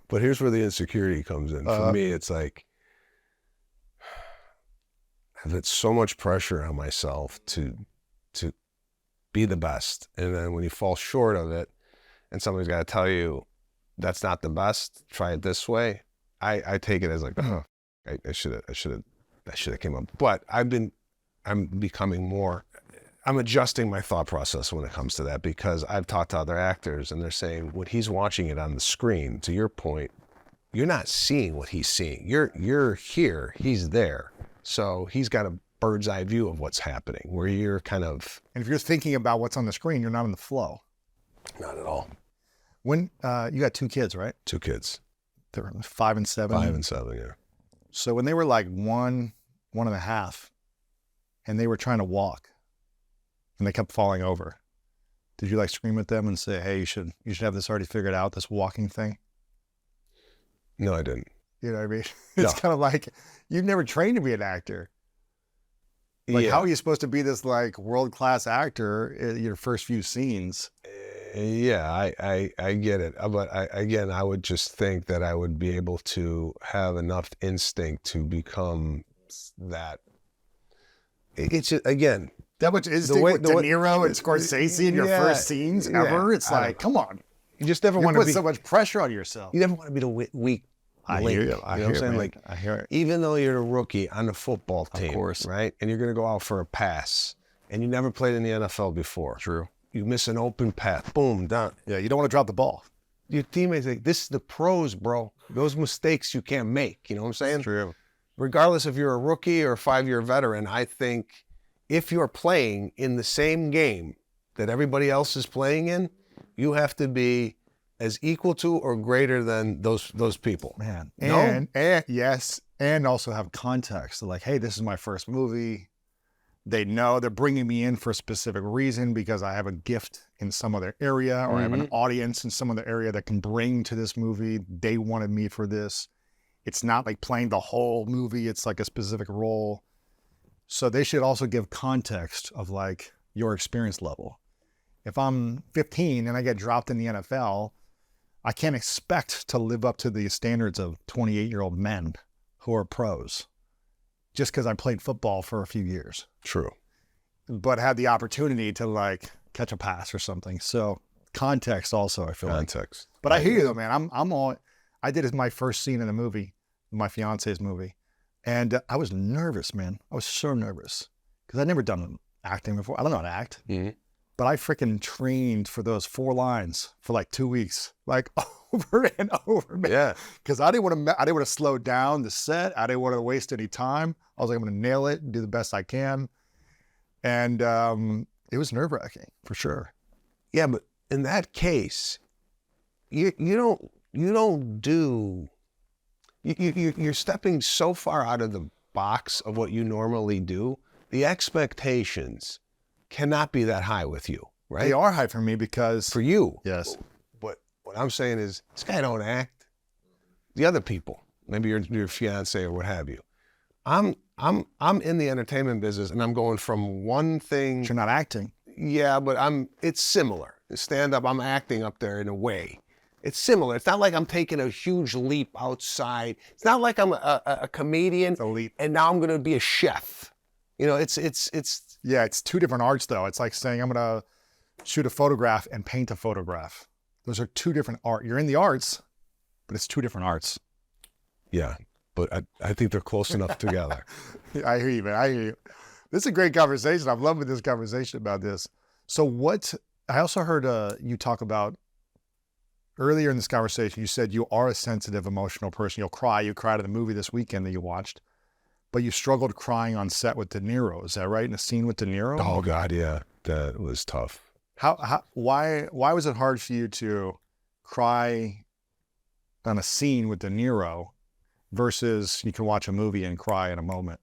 But here's where the insecurity comes in. For me, it's like, I've had so much pressure on myself to be the best. And then when you fall short of it, and somebody's got to tell you, that's not the best, try it this way, I take it as like, oh, I should have came up. But I'm becoming more, I'm adjusting my thought process when it comes to that, because I've talked to other actors and they're saying when he's watching it on the screen, to your point, you're not seeing what he's seeing. You're here, he's there. So he's got a bird's eye view of what's happening, where you're kind of... And if you're thinking about what's on the screen, you're not in the flow. Not at all. When you got 2 kids, right? 2 kids. They're 5 and 7. 5 and 7, yeah. So when they were like 1.5, and they were trying to walk, and they kept falling over, did you like scream at them and say, "Hey, you should have this already figured out, this walking thing"? No, I didn't. You know what I mean? It's kind of like, you've never trained to be an actor. Like, Yeah. how are you supposed to be this like world-class actor in your first few scenes? Yeah, I get it. But again, I would just think that I would be able to have enough instinct to become that. It's just, again, That much instinct with De Niro and Scorsese in your Yeah, first scenes ever? It's I like, come on. you just never You want to put be. so much pressure on yourself. You never want to be the weak I link. hear you. I know hear what I'm saying? it, man. Like, I hear it. even though you're a rookie on the football team, course. right? And you're going to go out for a pass, and you never played in the NFL before. True. You miss an open path, boom, done. Yeah, you don't want to drop the ball. Your teammates like, this is the pros, bro. Those mistakes you can't make. You know what I'm saying? True. Regardless if you're a rookie or a 5-year veteran, I think if you're playing in the same game that everybody else is playing in, you have to be as equal to or greater than those people. Man. No? And yes, and also have context. Like, hey, this is my first movie. They know they're bringing me in for a specific reason because I have a gift in some other area, or I have an audience in some other area that can bring to this movie. They wanted me for this. It's not like playing the whole movie. It's like a specific role. So they should also give context of like your experience level. If I'm 15 and I get dropped in the NFL, I can't expect to live up to the standards of 28-year-old men who are pros just because I played football for a few years. True. But had the opportunity to like catch a pass or something. So context also, I feel like. Context. But I hear you though, man. I'm all, I did my first scene in the movie, my fiance's movie. And I was nervous, man. I was so nervous because I'd never done acting before. I don't know how to act. Mm-hmm. But I freaking trained for those 4 lines for like 2 weeks, like over and over, man. Yeah. Because I didn't want to slow down the set. I didn't want to waste any time. I was like, I'm going to nail it and do the best I can. And it was nerve-wracking for sure. Yeah, but in that case, you're stepping so far out of the box of what you normally do. The expectations cannot be that high with you, right? They are high for me because For you. yes, But what I'm saying is, this guy don't act. The other people, maybe your fiance or what have you. I'm in the entertainment business, and I'm going from one thing. you're not acting. Yeah, but it's similar. Stand up, I'm acting up there in a way. It's similar. It's not like I'm taking a huge leap outside. It's not like I'm a comedian It's a leap. and now I'm going to be a chef. You know, it's Yeah, it's 2 different arts though. It's like saying I'm going to shoot a photograph and paint a photograph. Those are 2 different art. You're in the arts, but it's 2 different arts. yeah, but I think they're close enough together. I hear you, man. I hear you. This is a great conversation. I'm loving this conversation about this. So I also heard you talk about earlier in this conversation, you said you are a sensitive, emotional person. You'll cry. You cried at the movie this weekend that you watched, but you struggled crying on set with De Niro. Is that right? In a scene with De Niro? Oh God, yeah, that was tough. Why was it hard for you to cry on a scene with De Niro versus you can watch a movie and cry in a moment?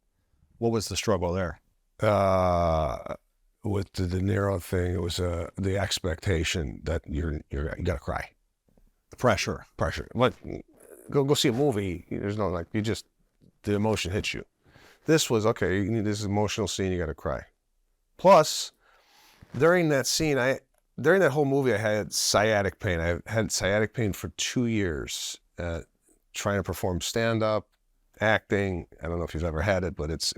What was the struggle there? With the De Niro thing, it was the expectation that you gotta cry. The pressure. What? Go see a movie. There's no like, the emotion hits you. This was, okay, you need this emotional scene, you gotta cry. Plus, during that scene, during that whole movie, I had sciatic pain. I had sciatic pain for 2 years, trying to perform stand-up, acting. I don't know if you've ever had it, but it's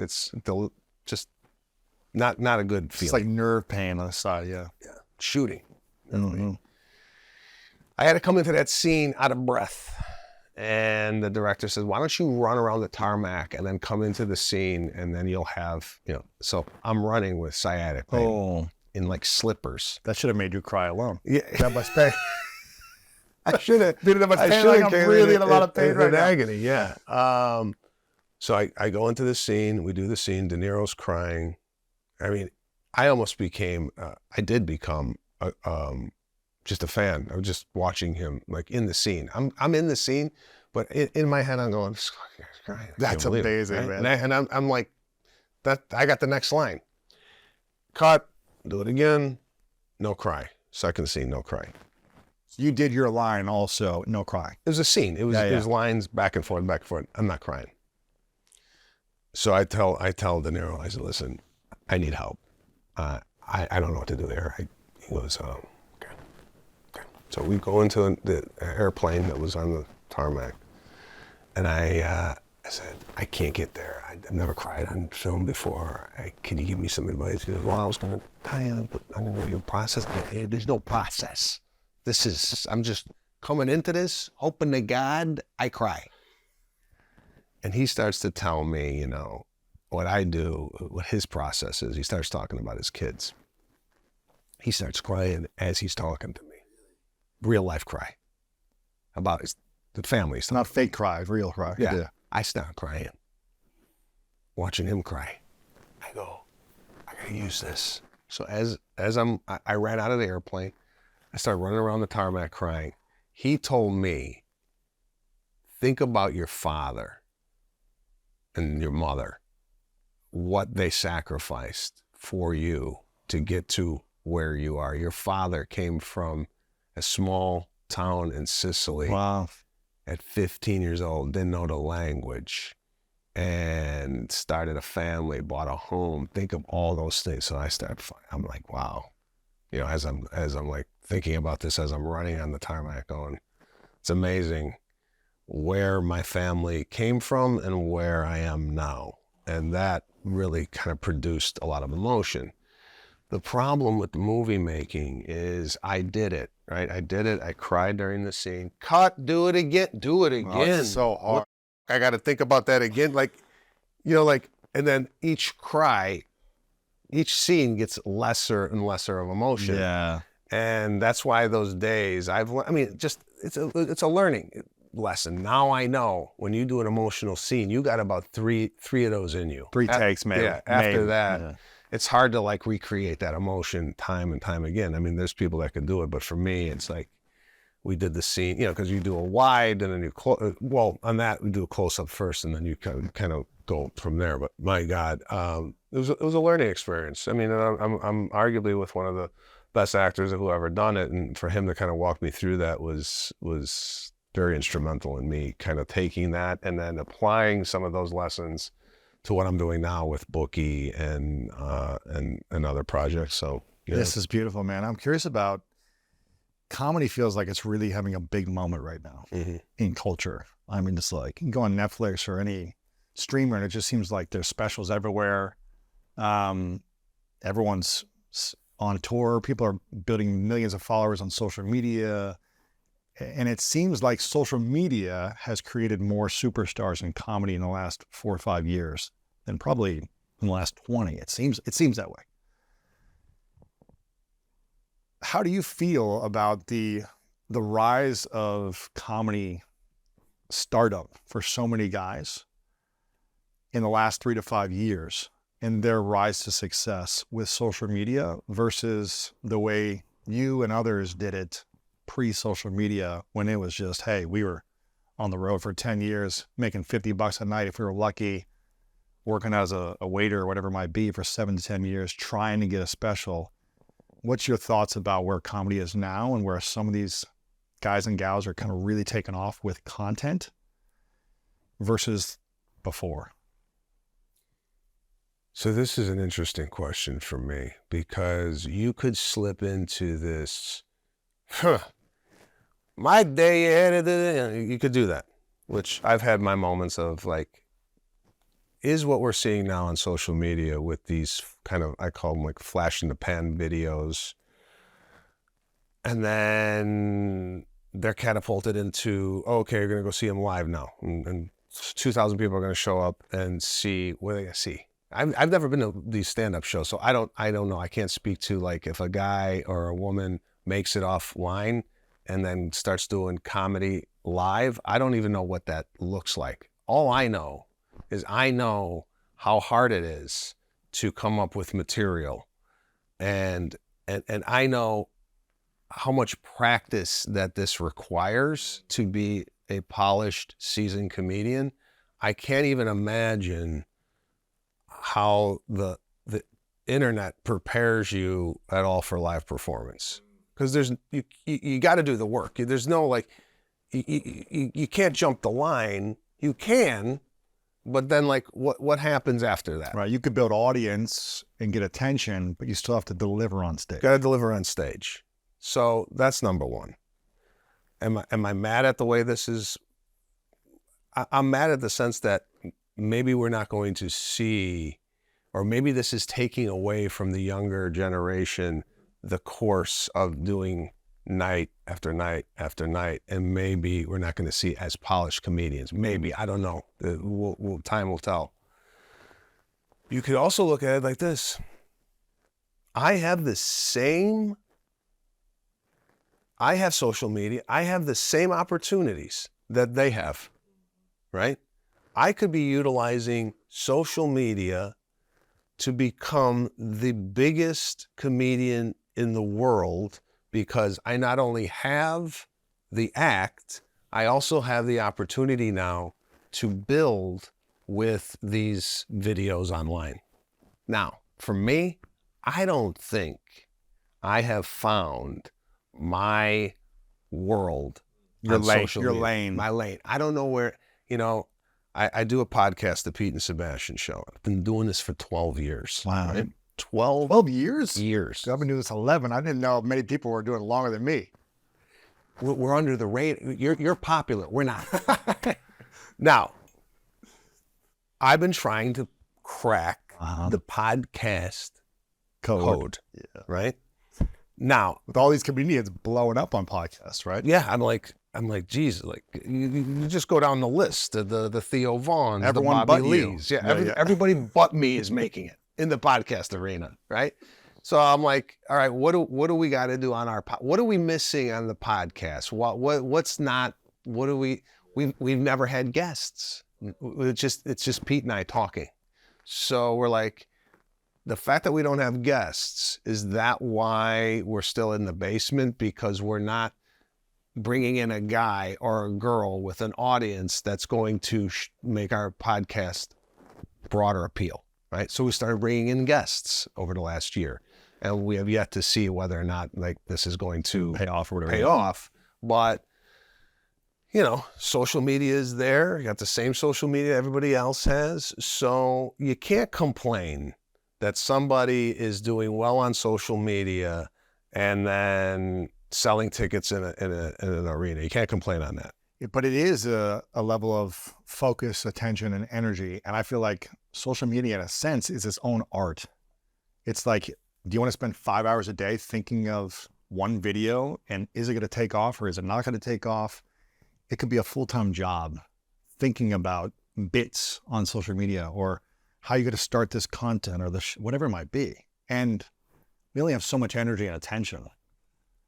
just not a good feeling. It's like nerve pain on the side, yeah. Shooting. Mm-hmm. I had to come into that scene out of breath. And the director says, why don't you run around the tarmac and then come into the scene and then you'll have, so I'm running with sciatic pain in like slippers. That should have made you cry alone. Yeah. That much pain. I should have. Been in that much pain, like I'm really in a lot of pain right now. Agony, yeah. So I go into the scene, we do the scene, De Niro's crying. I mean, I almost became, I did become just a fan. I was just watching him like in the scene. I'm in the scene, but in my head I'm going, this guy's crying. That's amazing, right? man. And I'm like, that. I got the next line. Cut, do it again, no cry. Second scene, no cry. You did your line also, no cry. It was a scene. It was lines back and forth, back and forth. I'm not crying. So I tell De Niro, I said, listen, I need help. I don't know what to do there. He goes, okay. So we go into the airplane that was on the tarmac, and I said, I can't get there. I've never cried on film before. Can you give me some advice? He goes, well, I was going to tell you, but I don't know your process. Hey, there's no process. I'm just coming into this, hoping to God I cry. And he starts to tell me, what I do, what his process is. He starts talking about his kids. He starts crying as he's talking to me. Real life cry. About the family stuff. Not fake cry, real cry. Yeah. I start crying. Watching him cry. I go, I gotta use this. So as I ran out of the airplane, I started running around the tarmac crying. He told me, think about your father and your mother, what they sacrificed for you to get to where you are. Your father came from a small town in Sicily. Wow. At 15 years old, didn't know the language, and started a family, bought a home. Think of all those things. So I'm like, wow. As I'm like thinking about this, as I'm running on the tarmac going, it's amazing where my family came from and where I am now. And that really kind of produced a lot of emotion. The problem with the movie making is I did it, right? I did it. I cried during the scene. Cut, do it again. Do it again. Oh, it's so hard. I got to think about that again. And then each scene gets lesser and lesser of emotion. Yeah. And that's why those days it's a learning lesson. Now I know when you do an emotional scene, you got about three of those in you. Three takes, maybe. Yeah. After that, it's hard to like recreate that emotion time and time again. I mean, there's people that can do it, but for me, it's like we did the scene, because you do a wide and then you on that we do a close up first and then you kind of go from there. But my God, it was a learning experience. I mean, I'm arguably with one of the best actors who ever done it, and for him to kind of walk me through that was very instrumental in me kind of taking that and then applying some of those lessons to what I'm doing now with Bookie and other projects. So This is beautiful, man. I'm curious about comedy. Feels like it's really having a big moment right now in culture. I mean, it's like you can go on Netflix or any streamer and it just seems like there's specials everywhere. Everyone's on tour. People are building millions of followers on social media. And it seems like social media has created more superstars in comedy in the last 4 or 5 years than probably in the last 20. It seems that way. How do you feel about the rise of comedy stardom for so many guys in the last 3 to 5 years and their rise to success with social media versus the way you and others did it pre-social media when it was just, hey, we were on the road for 10 years, making $50 a night if we were lucky, working as a waiter or whatever it might be for 7 to 10 years, trying to get a special. What's your thoughts about where comedy is now and where some of these guys and gals are kind of really taking off with content versus before? So this is an interesting question for me, because you could slip into this, my day ahead, you could do that, which I've had my moments of, like, is what we're seeing now on social media with these kind of, I call them like flash in the pan videos. And then they're catapulted into, oh, okay, you're going to go see them live now. And 2,000 people are going to show up and see, what are they going to see? I've never been to these stand-up shows, so I don't know. I can't speak to, like, if a guy or a woman makes it offline and then starts doing comedy live. I don't even know what that looks like. All I know is I know how hard it is to come up with material, and I know how much practice that this requires to be a polished, seasoned comedian. I can't even imagine how the internet prepares you at all for live performance, because there's you got to do the work. There's no, like, you can't jump the line. You can, but then, like, what happens after that? Right. You could build audience and get attention, but you still have to deliver on stage. Got to deliver on stage. So that's number one. Am I mad at the way this is? I'm mad at the sense that maybe we're not going to see, or maybe this is taking away from the younger generation the course of doing night after night after night, and maybe we're not going to see as polished comedians. Maybe, I don't know. Time will tell. You could also look at it like this. I have social media. I have the same opportunities that they have, right? I could be utilizing social media to become the biggest comedian in the world, because I not only have the act, I also have the opportunity now to build with these videos online. Now, for me, I don't think I have found my world, Your on lane, social your media. lane. My lane. I don't know where, I do a podcast, The Pete and Sebastian Show. I've been doing this for 12 years. Wow. Right? 12 years? years. So I've been doing this 11. I didn't know many people were doing it longer than me. We're under the radar. You're popular. We're not. Now, I've been trying to crack the podcast code. Yeah. Right? Now, With all these comedians blowing up on podcasts, right? yeah, I'm like, geez, like, you just go down the list, the Theo Vaughns, Everyone the Bobby but you. Lees. Yeah, Yeah, everybody but me is making it in the podcast arena, right? So I'm like, all right, what do we got to do on our what are we missing on the podcast? What's not? What do we've never had guests. It's just Pete and I talking. So we're like, the fact that we don't have guests, is that why we're still in the basement? Because we're not bringing in a guy or a girl with an audience that's going to make our podcast broader appeal, right? So we started bringing in guests over the last year, and we have yet to see whether or not, like, this is going to Pay off or whatever. pay off. But, social media is there. You got the same social media everybody else has. So you can't complain that somebody is doing well on social media and then selling tickets in an arena. You can't complain on that. But it is a level of focus, attention, and energy. And I feel like social media, in a sense, is its own art. It's like, do you want to spend 5 hours a day thinking of one video, and is it going to take off or is it not going to take off? It could be a full-time job thinking about bits on social media, or how you're going to start this content, or whatever it might be. And we only have so much energy and attention.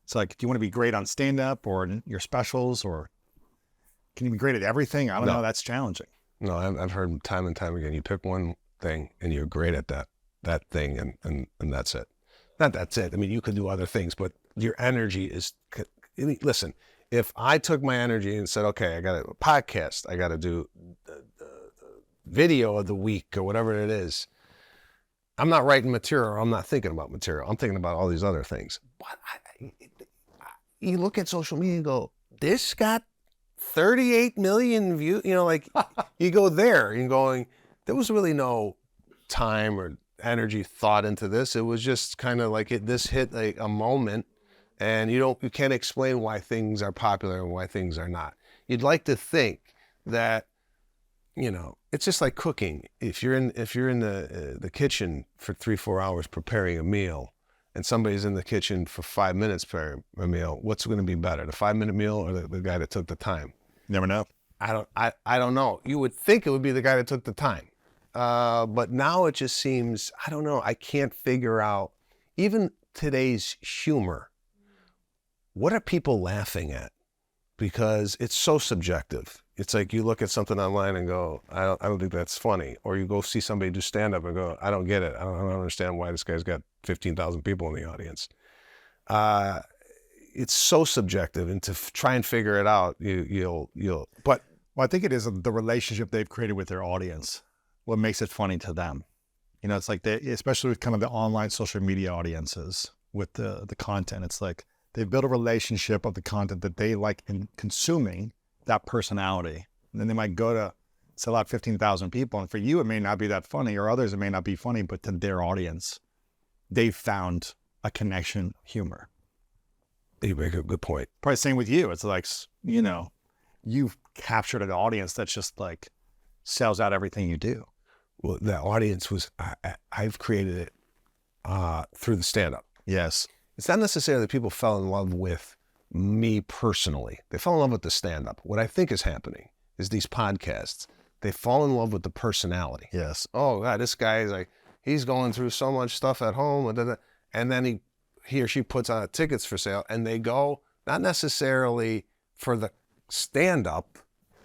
It's like, do you want to be great on stand-up or in your specials, or can you be great at everything? I don't know. That's challenging. No, I've heard time and time again, you pick one thing and you're great at that thing, and that's it. Not that's it. I mean, you could do other things, but your energy listen, if I took my energy and said, okay, I got a podcast, I got to do the video of the week or whatever it is, I'm not writing material, or I'm not thinking about material. I'm thinking about all these other things. But you look at social media and go, this got 38 million views. You know, like you go there and going, there was really no time or energy thought into this. It was just kind of like this hit like a moment, and you can't explain why things are popular and why things are not. You'd like to think that, you know, it's just like cooking. If you're in the kitchen for 3-4 hours preparing a meal, and somebody's in the kitchen for 5 minutes preparing a meal, what's going to be better, the 5-minute meal or the guy that took the time? Never know. I don't know. You would think it would be the guy that took the time, but now it just seems, I don't know. I can't figure out even today's humor. What are people laughing at? Because it's so subjective. It's like you look at something online and go, I don't think that's funny. Or you go see somebody do stand-up and go, I don't get it. I don't understand why this guy's got 15,000 people in the audience. It's so subjective, and to try and figure it out, but. Well, I think it is the relationship they've created with their audience, what makes it funny to them. You know, it's like especially with kind of the online social media audiences with the content, it's like they've built a relationship of the content that they like in consuming, that personality. And then they might go to sell out 15,000 people. And for you, it may not be that funny, or others, it may not be funny, but to their audience, they've found a connection, humor. You make a good point. Probably same with you. It's like, you know, you've captured an audience that's just like sells out everything you do. Well, that audience was, I've created it through the stand-up. Yes. It's not necessarily that people fell in love with me personally. They fell in love with the stand-up. What I think is happening is these podcasts, they fall in love with the personality. Yes. Oh God, this guy is like, he's going through so much stuff at home, and then he or she puts on tickets for sale, and they go, not necessarily for the stand-up,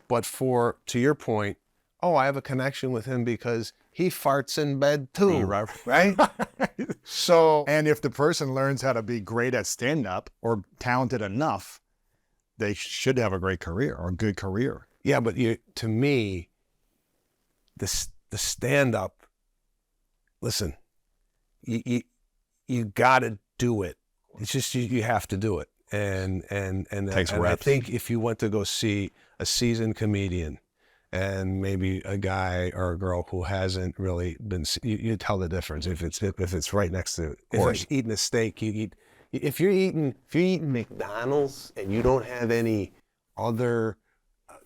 but for, to your point, oh, I have a connection with him because he farts in bed too, right? So, and if the person learns how to be great at stand-up or talented enough, they should have a great career or a good career. Yeah, but to me, the stand-up, listen, you got to do it. It's just you have to do it, and Takes and reps. I think if you went to go see a seasoned comedian, and maybe a guy or a girl who hasn't really been, you tell the difference if it's right next to, if you're eating a steak, if you're eating McDonald's and you don't have any other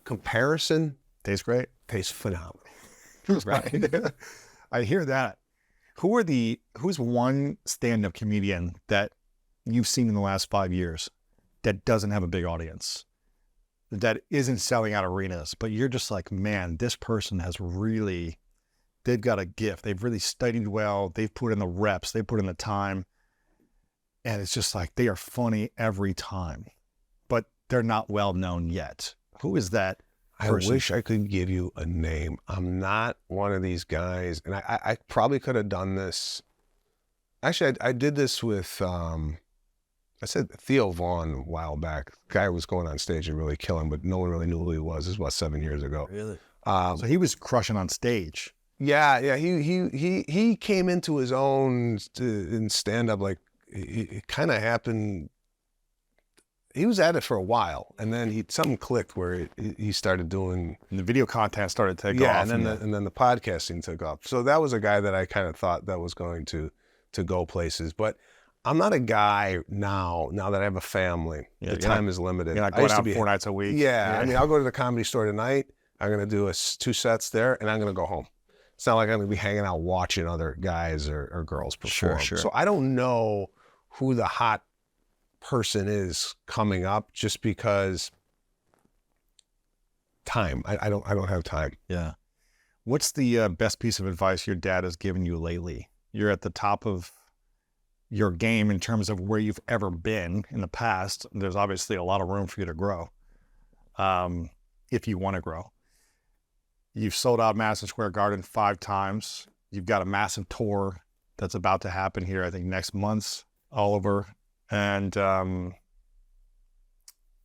comparison, Tastes great. tastes phenomenal. Right. I hear that. Who's one stand-up comedian that you've seen in the last 5 years that doesn't have a big audience, that isn't selling out arenas, but you're just like, man, this person has really, they've got a gift. They've really studied well. They've put in the reps. They put in the time. And it's just like, they are funny every time, but they're not well known yet. Who is that person? I wish I could give you a name. I'm not one of these guys, and I probably could have done this. Actually, I did this with, I said Theo Vaughn a while back. The guy was going on stage and really killing, but no one really knew who he was. This was about 7 years ago. Really? So he was crushing on stage. Yeah. He came into his own in stand-up. Like it kind of happened. He was at it for a while, and then something clicked where he started doing. And the video content started to take off. Yeah, and then the podcasting took off. So that was a guy that I kind of thought that was going to go places, but I'm not a guy now that I have a family. Yeah, the time is limited. You're not going out 4 nights a week. Yeah, I mean, I'll go to the Comedy Store tonight. I'm going to do 2 sets there, and I'm going to go home. It's not like I'm going to be hanging out watching other guys or girls perform. Sure. So I don't know who the hot person is coming up, just because time. I don't have time. Yeah. What's the best piece of advice your dad has given you lately? You're at the top of your game in terms of where you've ever been in the past. There's obviously a lot of room for you to grow, if you want to grow. You've sold out Madison Square Garden 5 times. You've got a massive tour that's about to happen here, I think next month, all over. And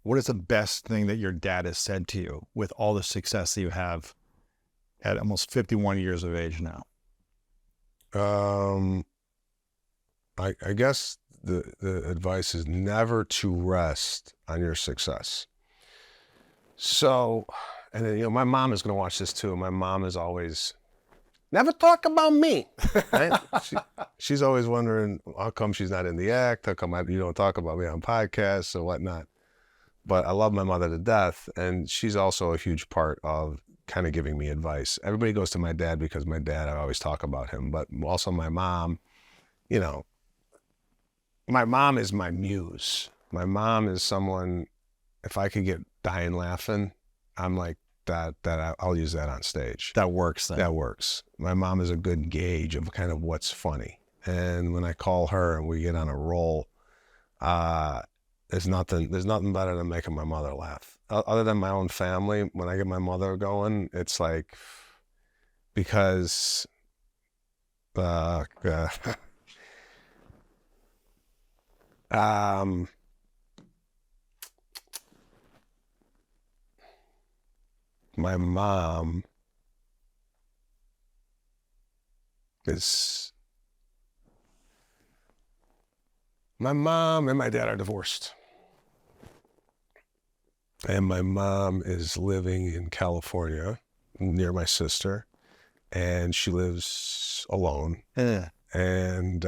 what is the best thing that your dad has said to you with all the success that you have at almost 51 years of age now? I guess the advice is never to rest on your success. So, and then, my mom is going to watch this too. My mom is always, never talk about me. Right? She's always wondering, how come she's not in the act? How come you don't talk about me on podcasts or whatnot? But I love my mother to death, and she's also a huge part of kind of giving me advice. Everybody goes to my dad because my dad, I always talk about him, but also my mom, my mom is my muse. My mom is someone, if I could get dying laughing, I'm like, I'll use that on stage. That works then. That works. My mom is a good gauge of kind of what's funny. And when I call her and we get on a roll, there's nothing better than making my mother laugh. Other than my own family, when I get my mother going, it's like, because my mom and my dad are divorced. And my mom is living in California near my sister, and she lives alone. Yeah. And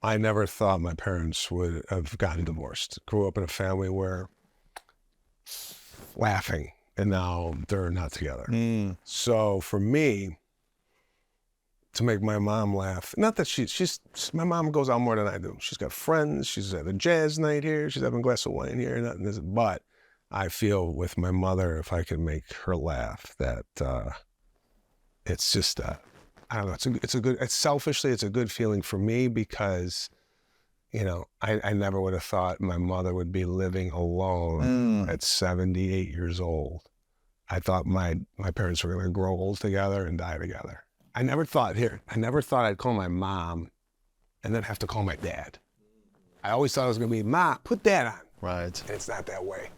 I never thought my parents would have gotten divorced. Grew up in a family where laughing, and now they're not together. So for me, to make my mom laugh, not that my mom goes out more than I do. She's got friends. She's at a jazz night here. She's having a glass of wine here. But I feel with my mother, if I can make her laugh, that it's just, I don't know. It's selfishly, it's a good feeling for me because, I never would have thought my mother would be living alone at 78 years old. I thought my parents were going to grow old together and die together. I never thought I'd call my mom and then have to call my dad. I always thought it was going to be, Ma, put Dad on. Right. And it's not that way.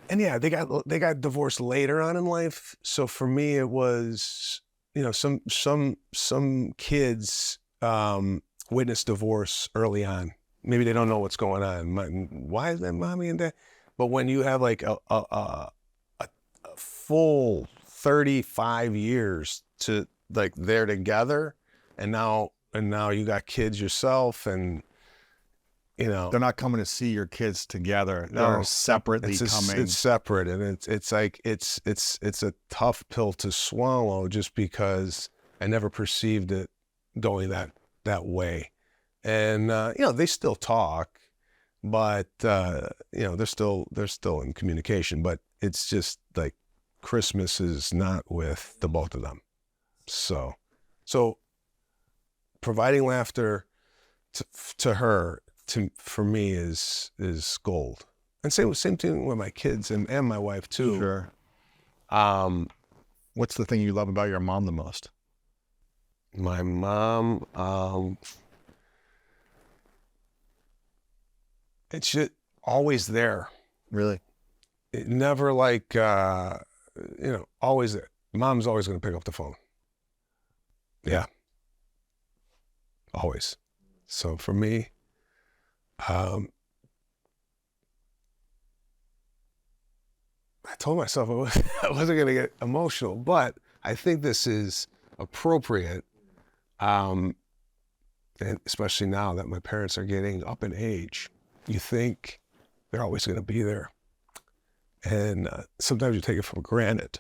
And yeah, they got divorced later on in life. So for me, it was, some kids witness divorce early on. Maybe they don't know what's going on. Why is that mommy and dad? But when you have like a full 35 years to like they're together, and now you got kids yourself, and they're not coming to see your kids together. No, they're separately coming. It's separate, and it's like it's a tough pill to swallow, just because I never perceived it going that way. And they still talk, but they're still in communication. But it's just like Christmas is not with the both of them. So providing laughter to her, for me is gold. And same thing with my kids and my wife too. Sure. What's the thing you love about your mom the most? My mom, it's just always there. Really? It never like, always there. Mom's always going to pick up the phone. Yeah. Always. So for me, I told myself I wasn't going to get emotional, but I think this is appropriate, and especially now that my parents are getting up in age. You think they're always going to be there, and sometimes you take it for granted.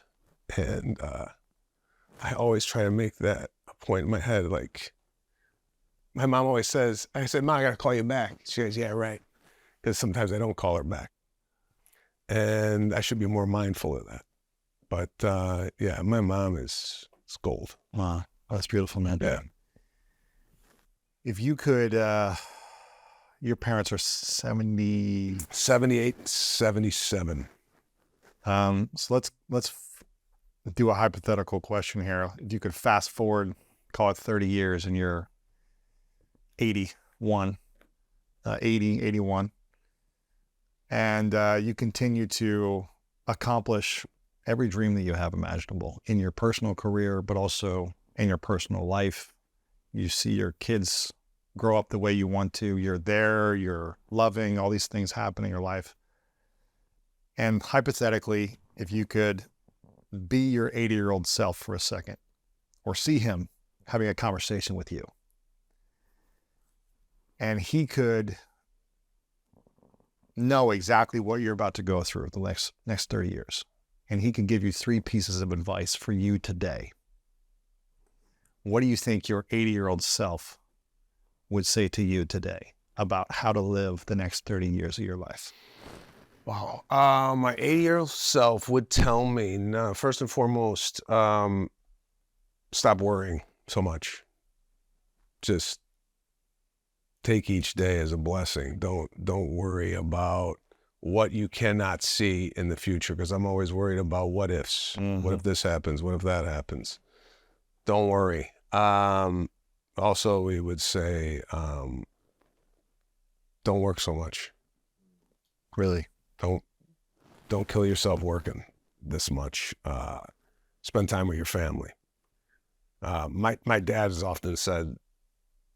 And I always try to make that a point in my head. Like my mom always says, I said, "Mom, I got to call you back." She goes, "Yeah, right," because sometimes I don't call her back. And I should be more mindful of that. But yeah, my mom is gold. Wow, that's beautiful, man. Yeah. If you could, your parents are 78, 77. So let's do a hypothetical question here. If you could fast forward, call it 30 years, and you're 81. And you continue to accomplish every dream that you have imaginable in your personal career, but also in your personal life. You see your kids grow up the way you want to. You're there, you're loving, all these things happen in your life. And hypothetically, if you could be your 80-year-old self for a second, or see him having a conversation with you, and he could know exactly what you're about to go through the next 30 years, and he can give you 3 pieces of advice for you today, what do you think your 80-year-old self would say to you today about how to live the next 30 years of your life? Wow. My 80-year-old self would tell me, no, first and foremost, stop worrying so much. Just take each day as a blessing. Don't worry about what you cannot see in the future, because I'm always worried about what ifs. What if this happens? What if that happens? Don't worry. Also, we would say, don't work so much. Really? Don't kill yourself working this much. Spend time with your family. My dad has often said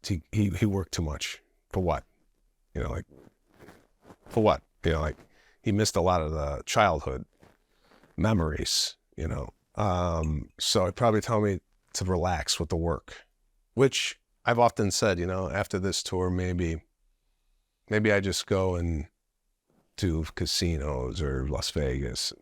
he worked too much. For what? For what? He missed a lot of the childhood memories, So he'd probably tell me to relax with the work, which I've often said, after this tour, maybe I just go and do casinos or Las Vegas,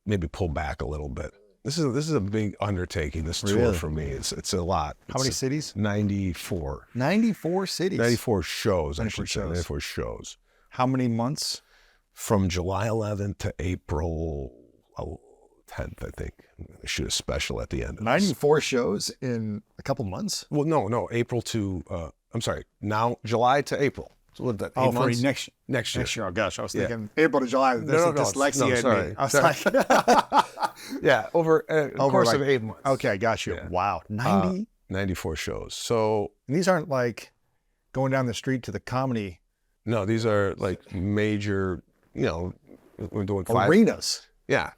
maybe pull back a little bit. This is a big undertaking, this tour for me. It's a lot. How many cities? 94. 94 cities. 94 shows, 94 I should say. 94 shows. How many months? From July 11th to April 10th, I think. I shoot a special at the end. 94 shows in a couple months? Well, no, April to, I'm sorry, now July to April. So what is that, 8 months? For next year. Next year. Oh, gosh, I was thinking April to July. There's dyslexia in me. I was sorry. like... Yeah, over a course of 8 months. Okay, I got you. Yeah. Wow. 94 shows. So and these aren't like going down the street to the comedy. No, these are like major, we're doing 5 arenas. Yeah.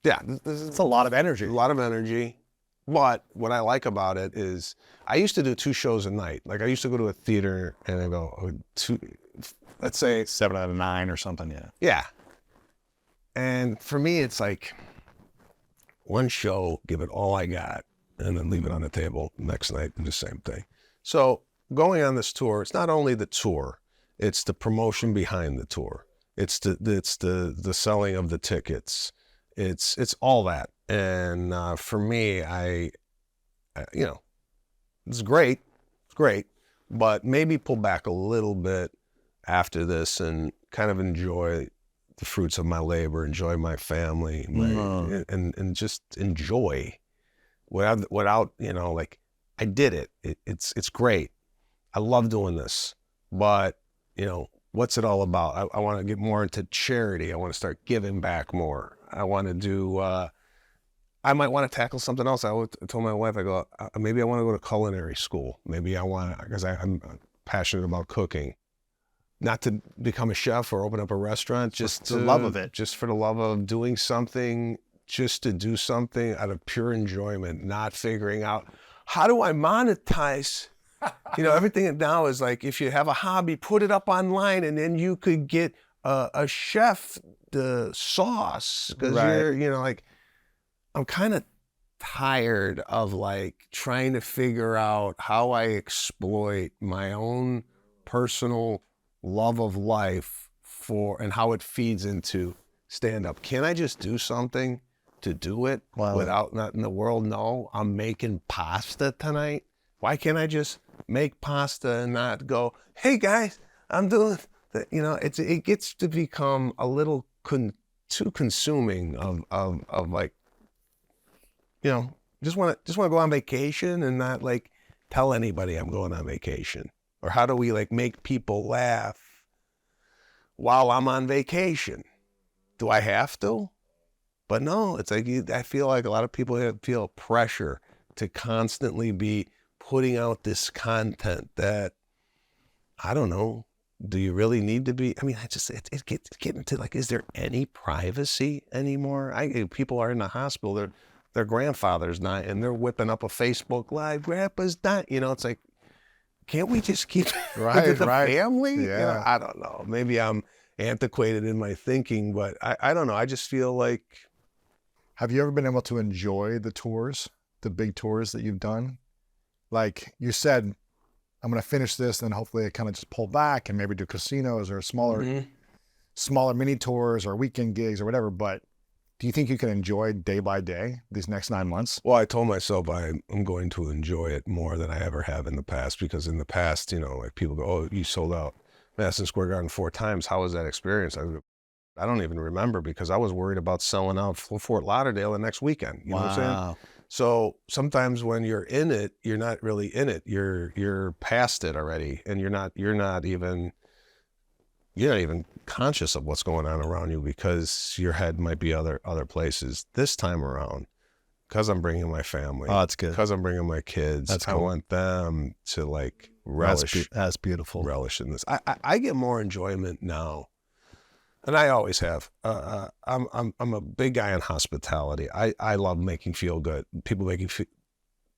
Yeah. It's a lot of energy. A lot of energy. But what I like about it is I used to do 2 shows a night. Like I used to go to a theater and I go, let's say 7 out of 9 or something. Yeah. Yeah. And for me, it's like one show, give it all I got, and then leave it on the table. Next night, do the same thing. So going on this tour, it's not only the tour, it's the promotion behind the tour. It's the selling of the tickets. It's all that. And for me, it's great. It's great. But maybe pull back a little bit after this and kind of enjoy the fruits of my labor, enjoy my family, and just enjoy without I did it. It's great. I love doing this, but what's it all about? I want to get more into charity. I want to start giving back more. I want to do, I might want to tackle something else. I told my wife, I go, maybe I want to go to culinary school. Maybe I want to, because I'm passionate about cooking. Not to become a chef or open up a restaurant, just the love of it. Just for the love of doing something, just to do something out of pure enjoyment, not figuring out, how do I monetize? Everything now is like, if you have a hobby, put it up online and then you could get a chef the sauce. Because you're, I'm kind of tired of trying to figure out how I exploit my own personal love of life and how it feeds into stand-up. Can I just do something to do it without letting the world know I'm making pasta tonight? Why can't I just make pasta and not go, hey guys, I'm doing that? It gets to become a little too consuming of just want to go on vacation and not tell anybody I'm going on vacation. Or how do we make people laugh while I'm on vacation? Do I have to? But no, it's I feel like a lot of people feel pressure to constantly be putting out this content that, I don't know, do you really need to be? I mean, it gets into like, is there any privacy anymore? People are in the hospital, their grandfather's not, and they're whipping up a Facebook Live, Grandpa's not, it's like, can't we just keep right, the family? Yeah. I don't know. Maybe I'm antiquated in my thinking, but I don't know. I just feel like. Have you ever been able to enjoy the tours, the big tours that you've done? Like you said, I'm going to finish this, then hopefully I kind of just pull back and maybe do casinos or smaller mini tours or weekend gigs or whatever. But do you think you can enjoy day by day these next 9 months? Well, I told myself I'm going to enjoy it more than I ever have in the past, because in the past, like people go, oh, you sold out Madison Square Garden 4 times. How was that experience? I don't even remember, because I was worried about selling out Fort Lauderdale the next weekend. You know what I'm saying? So sometimes when you're in it, you're not really in it. You're past it already, and you're not even conscious of what's going on around you, because your head might be other places. This time around, because I'm bringing my family. Oh, that's good. Because I'm bringing my kids. That's cool. I want them to like relish. That's beautiful. Relish in this. I get more enjoyment now. And I always have. I'm a big guy in hospitality. I love making people feel.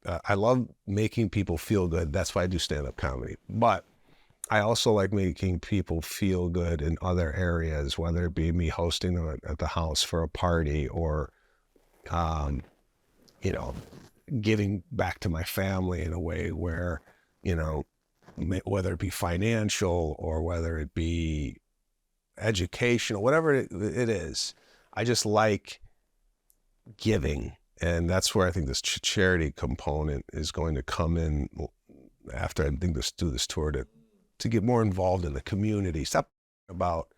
I love making people feel good. That's why I do stand-up comedy. But I also like making people feel good in other areas, whether it be me hosting them at the house for a party, or, giving back to my family in a way where, whether it be financial or whether it be educational, whatever it is. I just like giving. And that's where I think this charity component is going to come in after I think do this tour, to get more involved in the community. Stop about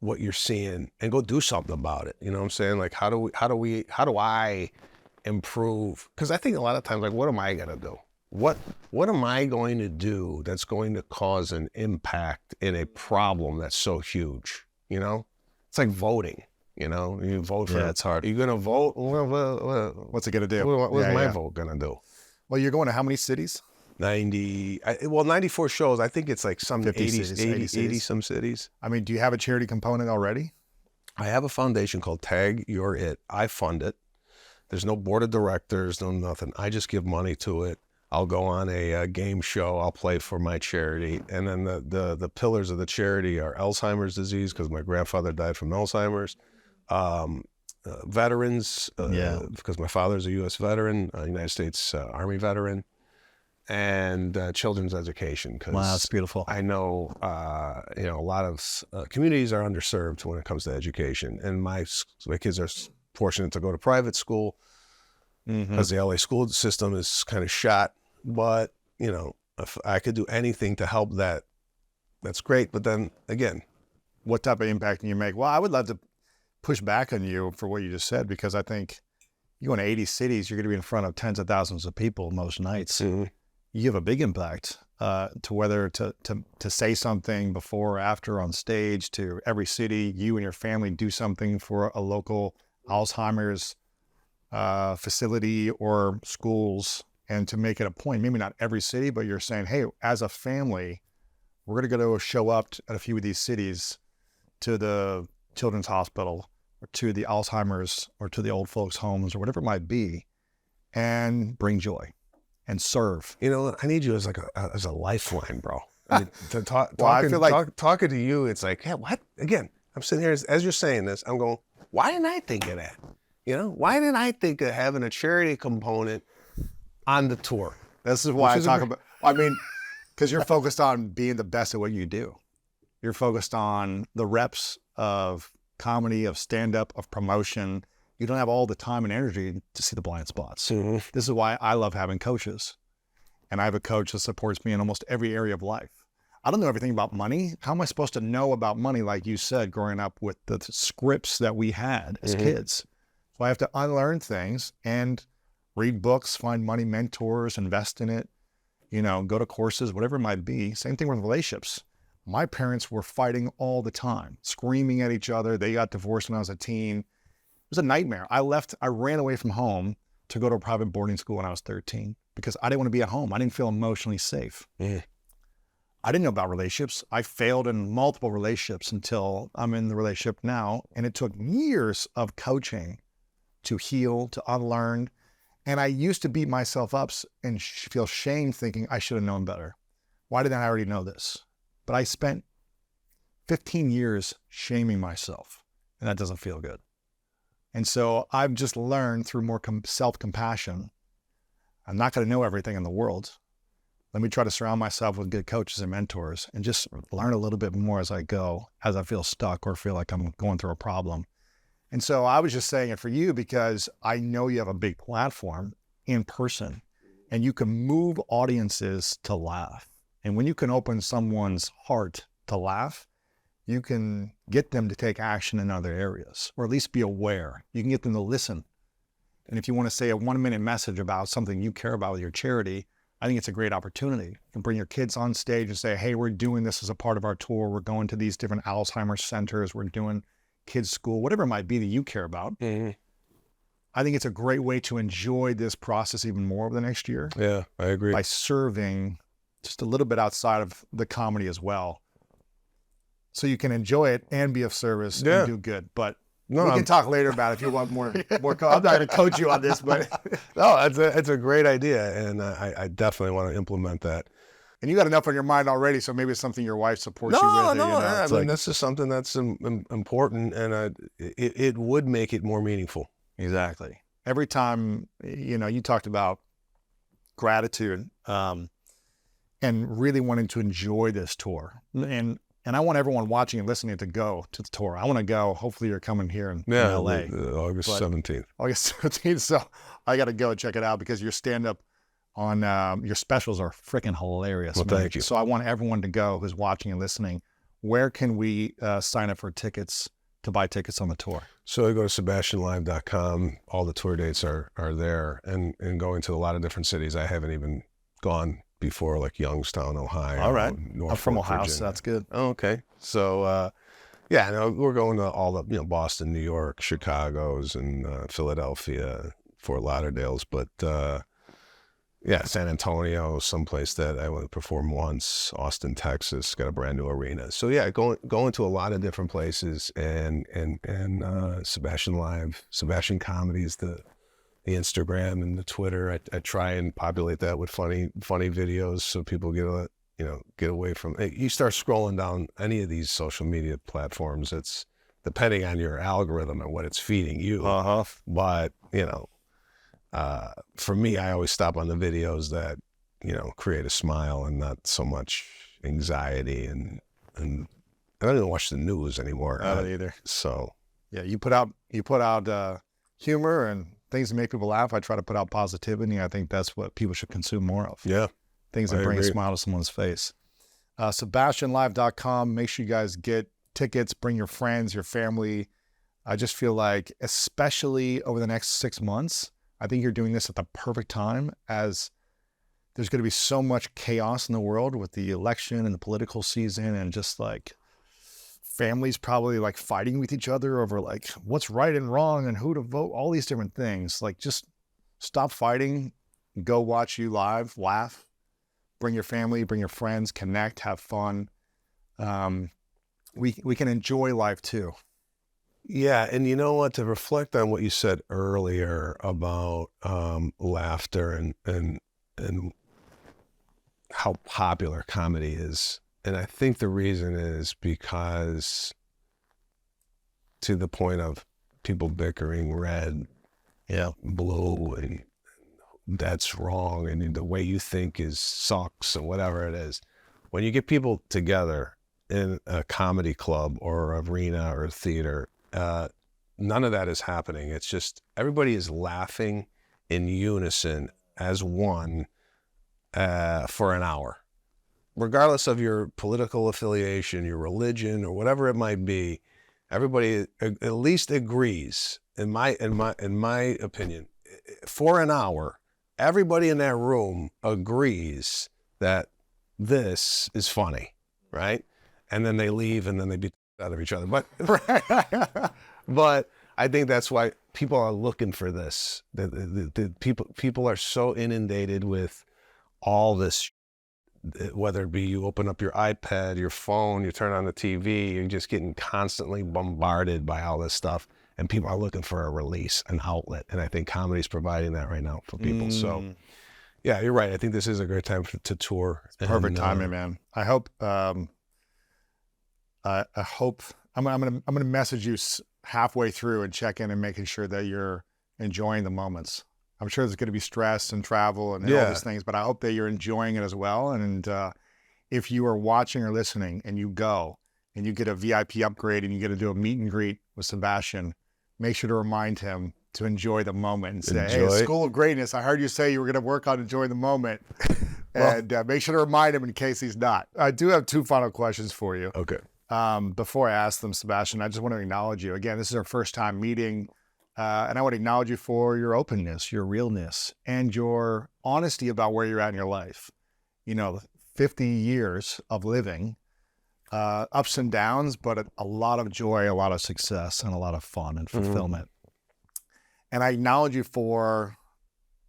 what you're seeing and go do something about it. You know what I'm saying? Like, how do I improve? Because I think a lot of times, like, what am I going to do? What am I going to do that's going to cause an impact in a problem that's so huge? It's like voting. You vote for. Yeah, it's hard. You're going to vote. What's it going to do? What's my vote going to do? Well, you're going to how many cities? 94 shows. I think it's like some 80 some cities. I mean, do you have a charity component already? I have a foundation called Tag Your It. I fund it. There's no board of directors, no nothing. I just give money to it. I'll go on a game show. I'll play for my charity. And then the pillars of the charity are Alzheimer's disease, because my grandfather died from Alzheimer's. Veterans, because my father's a U.S. veteran, United States Army veteran. And children's education, because wow, that's beautiful. I know, a lot of communities are underserved when it comes to education. And my kids are fortunate to go to private school, because the LA school system is kind of shot. But, if I could do anything to help that, that's great. But then again, what type of impact can you make? Well, I would love to push back on you for what you just said, because I think you go into 80 cities, you're going to be in front of tens of thousands of people most nights. You have a big impact to whether to say something before or after on stage to every city. You and your family do something for a local Alzheimer's facility or schools, and to make it a point, maybe not every city, but you're saying, hey, as a family, we're going to go show up at a few of these cities, to the children's hospital or to the Alzheimer's or to the old folks' homes or whatever it might be, and bring joy and serve. I need you as a lifeline, bro. I mean, talking to you, it's like, hey, what? Again, I'm sitting here as you're saying this, I'm going, why didn't I think of that? Why didn't I think of having a charity component on the tour? This is why I talk about, because you're focused on being the best at what you do. You're focused on the reps of comedy, of stand-up, of promotion. You don't have all the time and energy to see the blind spots. This is why I love having coaches. And I have a coach that supports me in almost every area of life. I don't know everything about money. How am I supposed to know about money, like you said, growing up with the scripts that we had as kids? So I have to unlearn things and read books, find money mentors, invest in it, go to courses, whatever it might be. Same thing with relationships. My parents were fighting all the time, screaming at each other. They got divorced when I was a teen. It was a nightmare. I ran away from home to go to a private boarding school when I was 13, because I didn't want to be at home. I didn't feel emotionally safe. I I didn't know about relationships. I failed in multiple relationships until I'm in the relationship now. And it took years of coaching to heal, to unlearn. And I used to beat myself up and feel shame thinking I should have known better. Why didn't I already know this? But I spent 15 years shaming myself, and that doesn't feel good. And so I've just learned through more self-compassion. I'm not going to know everything in the world. Let me try to surround myself with good coaches and mentors and just learn a little bit more as I go, as I feel stuck or feel like I'm going through a problem. And so I was just saying it for you because I know you have a big platform in person and you can move audiences to laugh. And when you can open someone's heart to laugh, you can get them to take action in other areas, or at least be aware. You can get them to listen. And if you want to say a 1-minute message about something you care about with your charity, I think it's a great opportunity. You can bring your kids on stage and say, hey, we're doing this as a part of our tour. We're going to these different Alzheimer's centers. We're doing kids' school, whatever it might be that you care about. Mm-hmm. I think it's a great way to enjoy this process even more over the next year. Yeah, I agree. By serving just a little bit outside of the comedy as well. So you can enjoy it and be of service and do good. But we can talk later about it if you want more. I'm not going to coach you on this, but no, it's a great idea, and I definitely want to implement that. And you got enough on your mind already, so maybe it's something your wife supports you with. I mean, this is something that's important, and it would make it more meaningful. Exactly. Every time, you talked about gratitude and really wanting to enjoy this tour, and I want everyone watching and listening to go to the tour. I want to go. Hopefully you're coming here in LA. August 17th. August 17th. So I got to go check it out because your stand-up on your specials are freaking hilarious. Well, thank you. So I want everyone to go who's watching and listening. Where can we sign up for tickets to buy tickets on the tour? So I go to SebastianLive.com. All the tour dates are there, and going to a lot of different cities. I haven't even gone before, like Youngstown, Ohio. All right. Norfolk, I'm from Ohio, Virginia. so that's good. Oh, okay. So, we're going to all the, Boston, New York, Chicago's, and Philadelphia, Fort Lauderdale's, but San Antonio, someplace that I want to perform once. Austin, Texas, got a brand new arena. So going to a lot of different places, and Sebastian Live, Sebastian Comedy is the Instagram and the Twitter. I try and populate that with funny videos so people get away from it. You start scrolling down any of these social media platforms, it's depending on your algorithm and what it's feeding you. But for me, I always stop on the videos that create a smile and not so much anxiety, and I don't even watch the news anymore. I don't either. So you put out humor and things that make people laugh. I try to put out positivity. I think that's what people should consume more of. Yeah. Things that bring a smile to someone's face. SebastianLive.com. Make sure you guys get tickets, bring your friends, your family. I just feel like, especially over the next 6 months, I think you're doing this at the perfect time, as there's going to be so much chaos in the world with the election and the political season, and just like families probably like fighting with each other over like what's right and wrong and who to vote, all these different things. Like, just stop fighting, go watch you live, laugh, bring your family, bring your friends, connect, have fun. We can enjoy life too. Yeah, and you know what? To reflect on what you said earlier about laughter and how popular comedy is, and I think the reason is because, to the point of people bickering red, blue, and that's wrong, and the way you think is sucks, and whatever it is. When you get people together in a comedy club or arena or theater, none of that is happening. It's just everybody is laughing in unison as one for an hour. Regardless of your political affiliation, your religion, or whatever it might be, everybody at least agrees, in my opinion, for an hour, everybody in that room agrees that this is funny, right? And then they leave, and then they beat out of each other. But I think that's why people are looking for this. The people are so inundated with all this whether it be you open up your iPad, your phone, you turn on the TV, you're just getting constantly bombarded by all this stuff. And people are looking for a release, an outlet. And I think comedy's providing that right now for people. So, yeah, you're right. I think this is a great time to tour. Perfect timing, man. I hope. I hope I'm gonna message you halfway through and check in and making sure that you're enjoying the moments. I'm sure there's going to be stress and travel and all these things, but I hope that you're enjoying it as well. And if you are watching or listening and you go and you get a VIP upgrade and you get to do a meet and greet with Sebastian, make sure to remind him to enjoy the moment and say, hey, School of Greatness, I heard you say you were going to work on enjoying the moment. And make sure to remind him in case he's not. I do have 2 final questions for you. Okay. Before I ask them, Sebastian, I just want to acknowledge you. Again, this is our first time meeting. And I would acknowledge you for your openness, your realness, and your honesty about where you're at in your life. 50 years of living, ups and downs, but a lot of joy, a lot of success, and a lot of fun and fulfillment. And I acknowledge you for,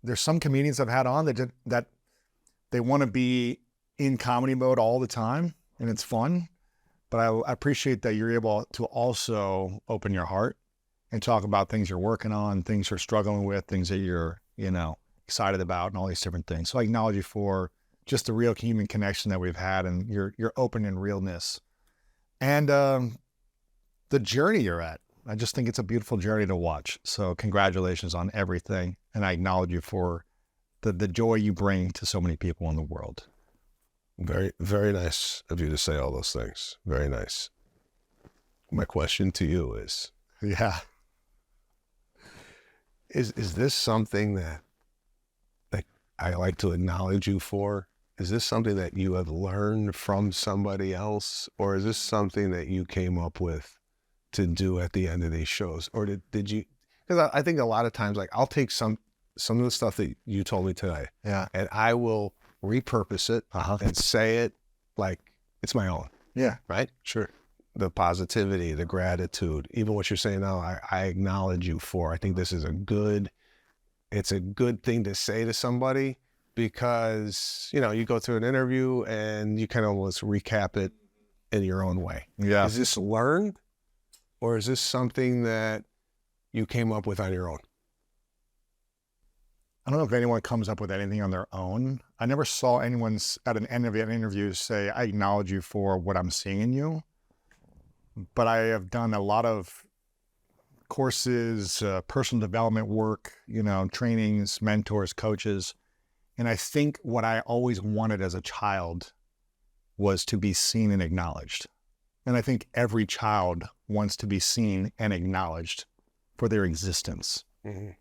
there's some comedians I've had on that they want to be in comedy mode all the time, and it's fun. But I appreciate that you're able to also open your heart and talk about things you're working on, things you're struggling with, things that you're, excited about, and all these different things. So I acknowledge you for just the real human connection that we've had, and your open and realness, and the journey you're at. I just think it's a beautiful journey to watch. So congratulations on everything, and I acknowledge you for the joy you bring to so many people in the world. Very, very nice of you to say all those things. Very nice. My question to you is, is this something that I like to acknowledge you for? Is this something that you have learned from somebody else? Or is this something that you came up with to do at the end of these shows? Or did you, because I think a lot of times, like, I'll take some of the stuff that you told me today, and I will repurpose it and say it like it's my own. Yeah. Right? Sure. The positivity, the gratitude, even what you're saying now, I acknowledge you for. I think this is it's a good thing to say to somebody, because, you go through an interview and you kind of almost recap it in your own way. Yeah. Is this learned, or is this something that you came up with on your own? I don't know if anyone comes up with anything on their own. I never saw anyone at an end of an interview say, I acknowledge you for what I'm seeing in you. But I have done a lot of courses, personal development work, trainings, mentors, coaches. And I think what I always wanted as a child was to be seen and acknowledged. And I think every child wants to be seen and acknowledged for their existence. Mm-hmm.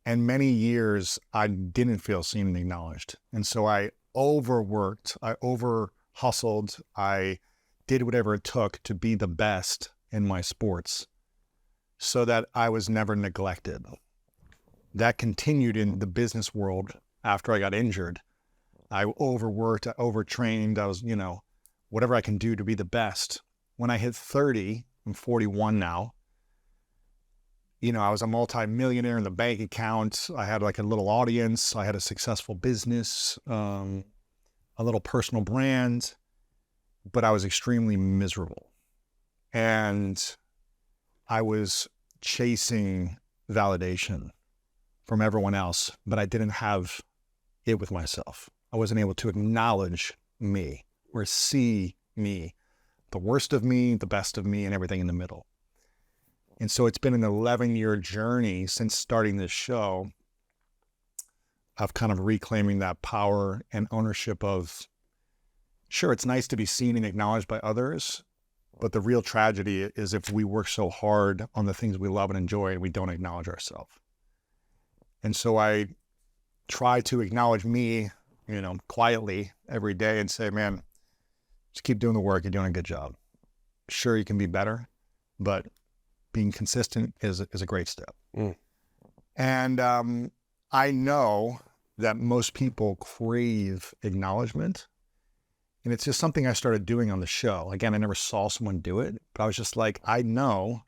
And many years I didn't feel seen and acknowledged. And so I overworked, I over-hustled, I did whatever it took to be the best in my sports so that I was never neglected. That continued in the business world after I got injured. I overworked, I overtrained, I was, whatever I can do to be the best. When I hit 30, I'm 41 now, I was a multi-millionaire in the bank account. I had like a little audience. I had a successful business, a little personal brand, but I was extremely miserable. And I was chasing validation from everyone else, but I didn't have it with myself. I wasn't able to acknowledge me or see me, the worst of me, the best of me, and everything in the middle. And so it's been an 11-year journey since starting this show of kind of reclaiming that power and ownership of, sure, it's nice to be seen and acknowledged by others, but the real tragedy is if we work so hard on the things we love and enjoy and we don't acknowledge ourselves. And so I try to acknowledge me, quietly every day and say, man, just keep doing the work. You're doing a good job. Sure, you can be better, but being consistent is a great step. And I know that most people crave acknowledgement. And it's just something I started doing on the show. Again, I never saw someone do it, but I was just like, I know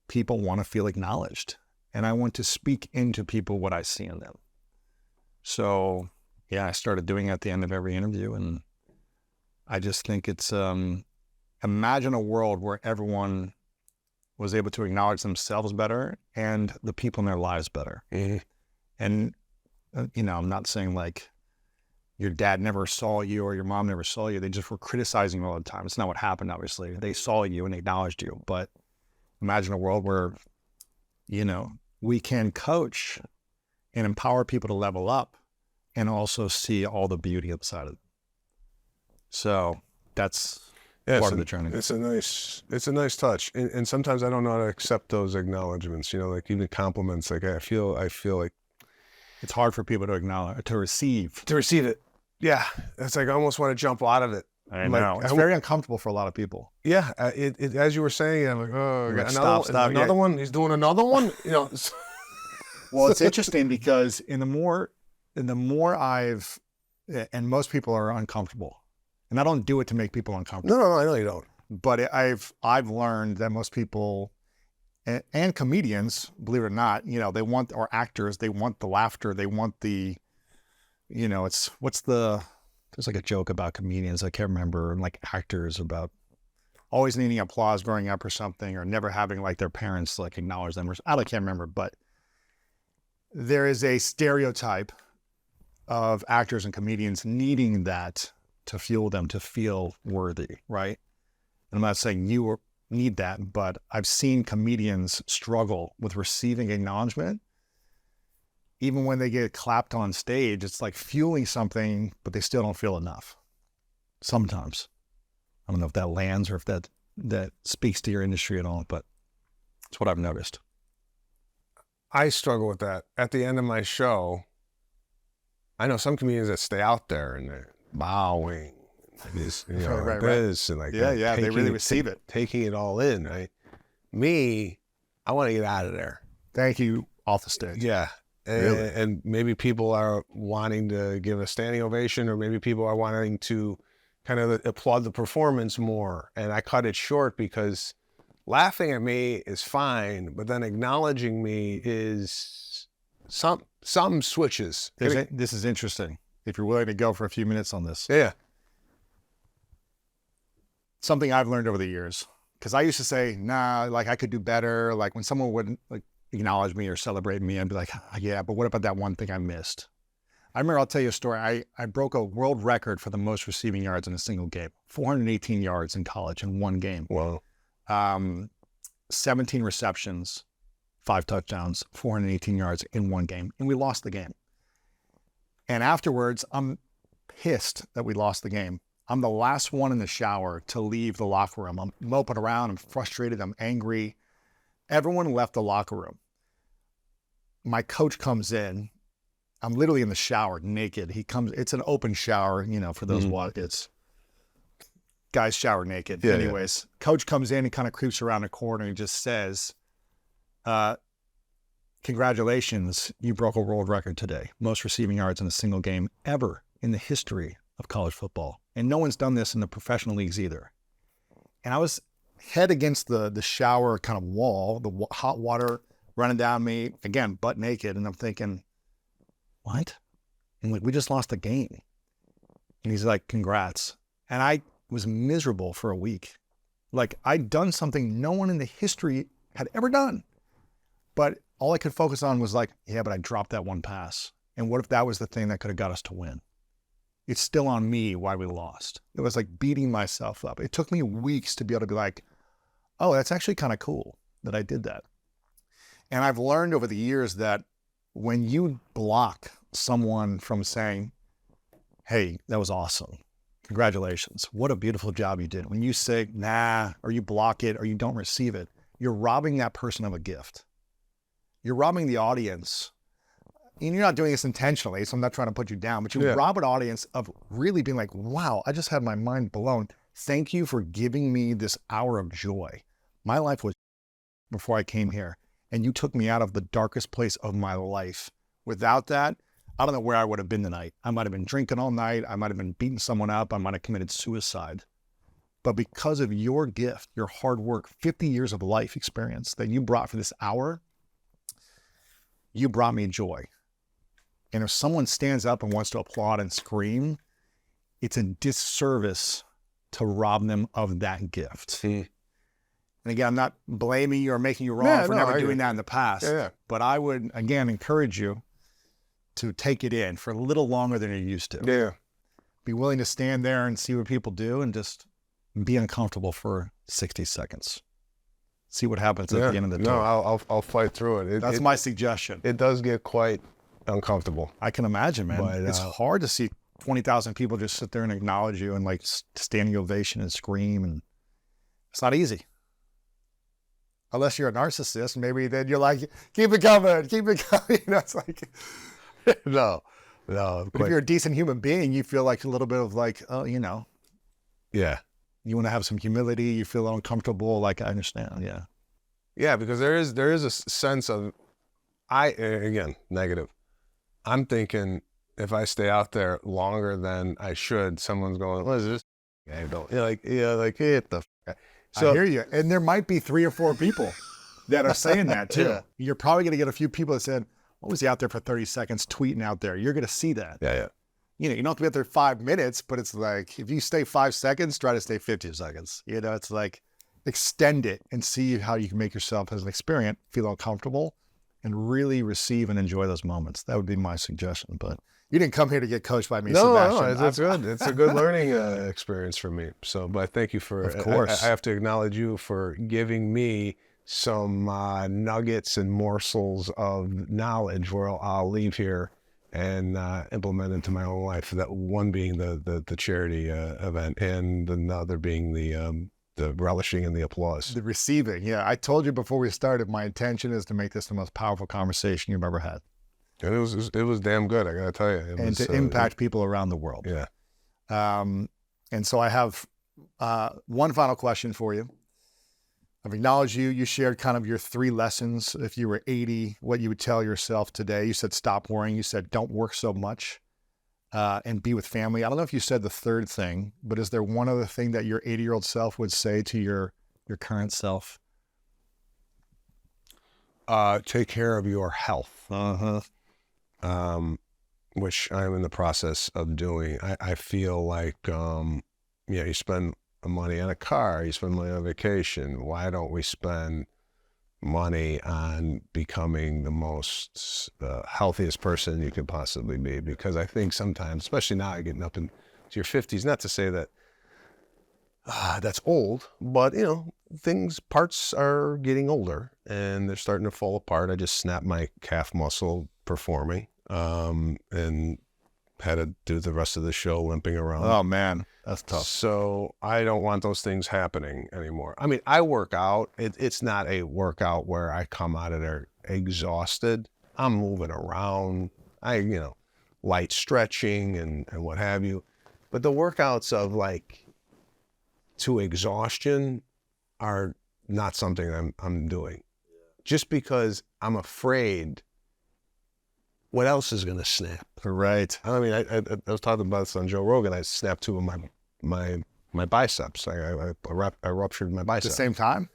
people want to feel acknowledged, and I want to speak into people what I see in them. So Yeah, I started doing it at the end of every interview, and I just think it's imagine a world where everyone was able to acknowledge themselves better and the people in their lives better. Mhm. And I'm not saying like your dad never saw you or your mom never saw you. They just were criticizing you all the time. It's not what happened, obviously. They saw you and acknowledged you. But imagine a world where, we can coach and empower people to level up and also see all the beauty outside of it. So that's part of the journey. It's a nice touch. And sometimes I don't know how to accept those acknowledgments, like even compliments. Like I feel like It's hard for people to acknowledge, to receive. it. Yeah. It's like I almost want to jump out of it. I know. It's very uncomfortable for a lot of people. Yeah. It as you were saying, I'm like, oh, Like, God, another one. He's doing another one. Well, it's interesting because in the more I've, and most people are uncomfortable, and I don't do it to make people uncomfortable. No, I know you don't. But I've learned that most people and comedians, believe it or not, they want, or actors, they want the laughter, they want the, there's like a joke about comedians, I can't remember, and like actors about always needing applause growing up or something, or never having like their parents like acknowledge them. I can't remember, but there is a stereotype of actors and comedians needing that to fuel them to feel worthy, right? And I'm not saying you need that, but I've seen comedians struggle with receiving acknowledgement. Even when they get clapped on stage, it's like fueling something, but they still don't feel enough. Sometimes. I don't know if that lands or if that speaks to your industry at all, but it's what I've noticed. I struggle with that. At the end of my show, I know some comedians that stay out there and they're bowing, this, Right. this, and like Yeah, they really receive it. Taking it all in, right? Me, I want to get out of there. Thank you, off the stage. Yeah. Really? And maybe people are wanting to give a standing ovation, or maybe people are wanting to kind of applaud the performance more. And I cut it short because laughing at me is fine, but then acknowledging me is something switches. This is interesting. If you're willing to go for a few minutes on this. Yeah. Something I've learned over the years, because I used to say, nah, like I could do better. Like when someone would like acknowledge me or celebrate me, I'd be like, yeah, but what about that one thing I missed? I remember, I'll tell you a story. I broke a world record for the most receiving yards in a single game, 418 yards in college in one game. Wow. 17 receptions, 5 touchdowns, 418 yards in one game. And we lost the game. And afterwards, I'm pissed that we lost the game. I'm the last one in the shower to leave the locker room. I'm moping around. I'm frustrated. I'm angry. Everyone left the locker room. My coach comes in. I'm literally in the shower naked. He comes, it's an open shower, for those it's guys shower naked. Yeah, Anyways, Coach comes in and kind of creeps around the corner and just says, congratulations, you broke a world record today. Most receiving yards in a single game ever in the history of college football. And no one's done this in the professional leagues either. And I was head against the shower kind of wall, the hot water running down me, again, butt naked. And I'm thinking, what? And like, we just lost the game. And he's like, congrats. And I was miserable for a week. Like I'd done something no one in the history had ever done. But all I could focus on was like, yeah, but I dropped that one pass. And what if that was the thing that could have got us to win? It's still on me why we lost. It was like beating myself up. It took me weeks to be able to be like, oh, that's actually kind of cool that I did that. And I've learned over the years that when you block someone from saying, hey, that was awesome. Congratulations. What a beautiful job you did. When you say, nah, or you block it, or you don't receive it, you're robbing that person of a gift. You're robbing the audience. And you're not doing this intentionally, so I'm not trying to put you down, but you rob an audience of really being like, wow, I just had my mind blown. Thank you for giving me this hour of joy. My life was before I came here, and you took me out of the darkest place of my life. Without that, I don't know where I would have been tonight. I might have been drinking all night. I might have been beating someone up. I might have committed suicide. But because of your gift, your hard work, 50 years of life experience that you brought for this hour, you brought me joy. And if someone stands up and wants to applaud and scream, it's a disservice to rob them of that gift. And again, I'm not blaming you or making you wrong for never doing that in the past. But I would, again, encourage you to take it in for a little longer than you're used to. Be willing to stand there and see what people do and just be uncomfortable for 60 seconds. See what happens at the end of the tour. No, I'll fight through it. That's my suggestion. It does get quite uncomfortable. I can imagine, man. But, it's hard to see 20,000 people just sit there and acknowledge you and like standing ovation and scream, and it's not easy. Unless you're a narcissist, maybe then you're like, keep it coming. It's like, no. But if you're a decent human being, you feel like a little bit of like, oh, Yeah. You want to have some humility. You feel uncomfortable. Like, I understand. Yeah. Yeah, because there is a sense of, again, negative. I'm thinking if I stay out there longer than I should, someone's going, what is this? I don't, hit the. So, I hear you. And there might be 3 or 4 people that are saying that too. You're probably going to get a few people that said, what was he out there for 30 seconds tweeting out there? You're going to see that. Yeah. You don't have to be out there 5 minutes, but it's like, if you stay 5 seconds, try to stay 50 seconds. It's like, extend it and see how you can make yourself as an experient feel uncomfortable and really receive and enjoy those moments. That would be my suggestion. But you didn't come here to get coached by me, Sebastian. No, it's good. It's a good learning experience for me. So, but thank you for, of course. I have to acknowledge you for giving me some nuggets and morsels of knowledge where I'll leave here and implement into my own life. That one being the charity event, and another being the relishing and the applause. The receiving, yeah. I told you before we started, my intention is to make this the most powerful conversation you've ever had. And it was damn good, I gotta tell you. And to impact people around the world. Yeah. And so I have one final question for you. I've acknowledged you. You shared kind of your 3 lessons. If you were 80, what you would tell yourself today. You said, stop worrying. You said, don't work so much and be with family. I don't know if you said the 3rd thing, but is there one other thing that your 80-year-old self would say to your current self? Take care of your health. Which I'm in the process of doing. I feel like, you spend money on a car, you spend money on vacation. Why don't we spend money on becoming the most healthiest person you can possibly be? Because I think sometimes, especially now, you're getting up into your 50s, not to say that that's old, but parts are getting older and they're starting to fall apart. I just snapped my calf muscle performing, and had to do the rest of the show limping around. Oh man, that's tough. So I don't want those things happening anymore. I mean, I work out. It's not a workout where I come out of there exhausted. I'm moving around. Light stretching and what have you. But the workouts of like to exhaustion are not something I'm doing. Just because I'm afraid what else is going to snap? Right. I mean, I was talking about this on Joe Rogan. I snapped 2 of my biceps. I ruptured my bicep. At the same time?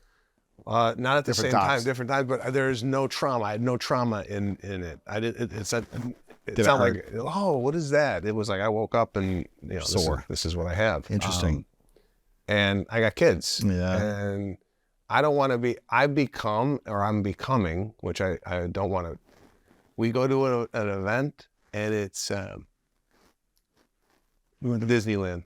Not at the same time, different times. But there is no trauma. I had no trauma in it. It sounded like, oh, what is that? It was like I woke up and sore. This is what I have. Interesting. And I got kids. Yeah. And I don't want to be. I'm becoming, which I don't want to. We go to an event, and it's we went to Disneyland.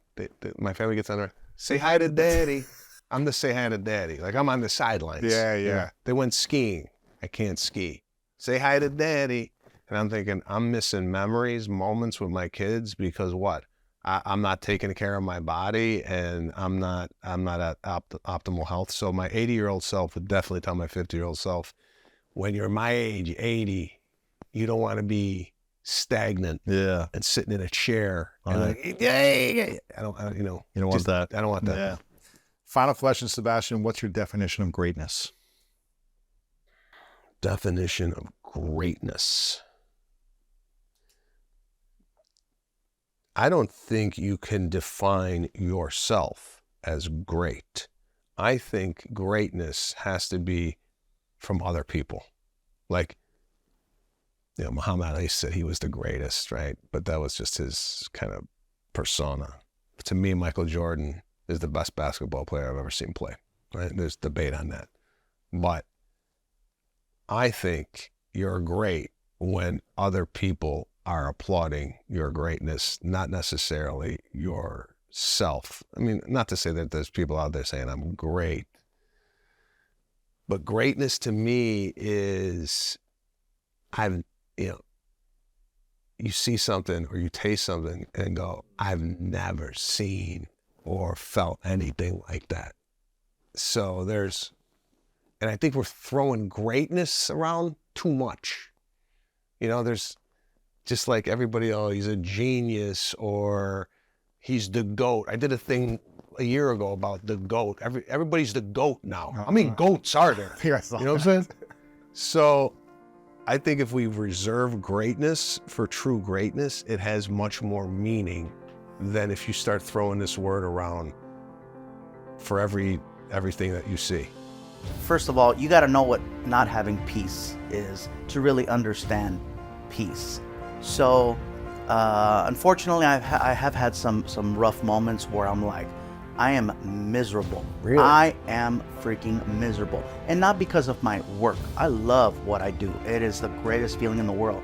My family gets on there. Say hi to Daddy. I'm the say hi to Daddy. Like I'm on the sidelines. Yeah. They went skiing. I can't ski. Say hi to Daddy. And I'm thinking I'm missing memories, moments with my kids because what? I'm not taking care of my body, and I'm not at optimal health. So my 80-year-old self would definitely tell my 50-year-old self, when you're my age, 80. You don't want to be stagnant, and sitting in a chair. And like, I don't want that. I don't want that. Yeah. Final question, Sebastian. What's your definition of greatness? Definition of greatness. I don't think you can define yourself as great. I think greatness has to be from other people. Like, Muhammad Ali said he was the greatest, right? But that was just his kind of persona. To me, Michael Jordan is the best basketball player I've ever seen play, right? There's debate on that. But I think you're great when other people are applauding your greatness, not necessarily yourself. I mean, not to say that there's people out there saying I'm great, but greatness to me is you see something or you taste something and go, I've never seen or felt anything like that. So and I think we're throwing greatness around too much. There's just like everybody, he's a genius or he's the GOAT. I did a thing a year ago about the GOAT. Everybody's the GOAT now. How many GOATs are there? You know what I'm saying? So I think if we reserve greatness for true greatness, it has much more meaning than if you start throwing this word around for everything that you see. First of all, you got to know what not having peace is to really understand peace. So, unfortunately, I have had some rough moments where I'm like, I am miserable. Really? I am freaking miserable. And not because of my work. I love what I do. It is the greatest feeling in the world.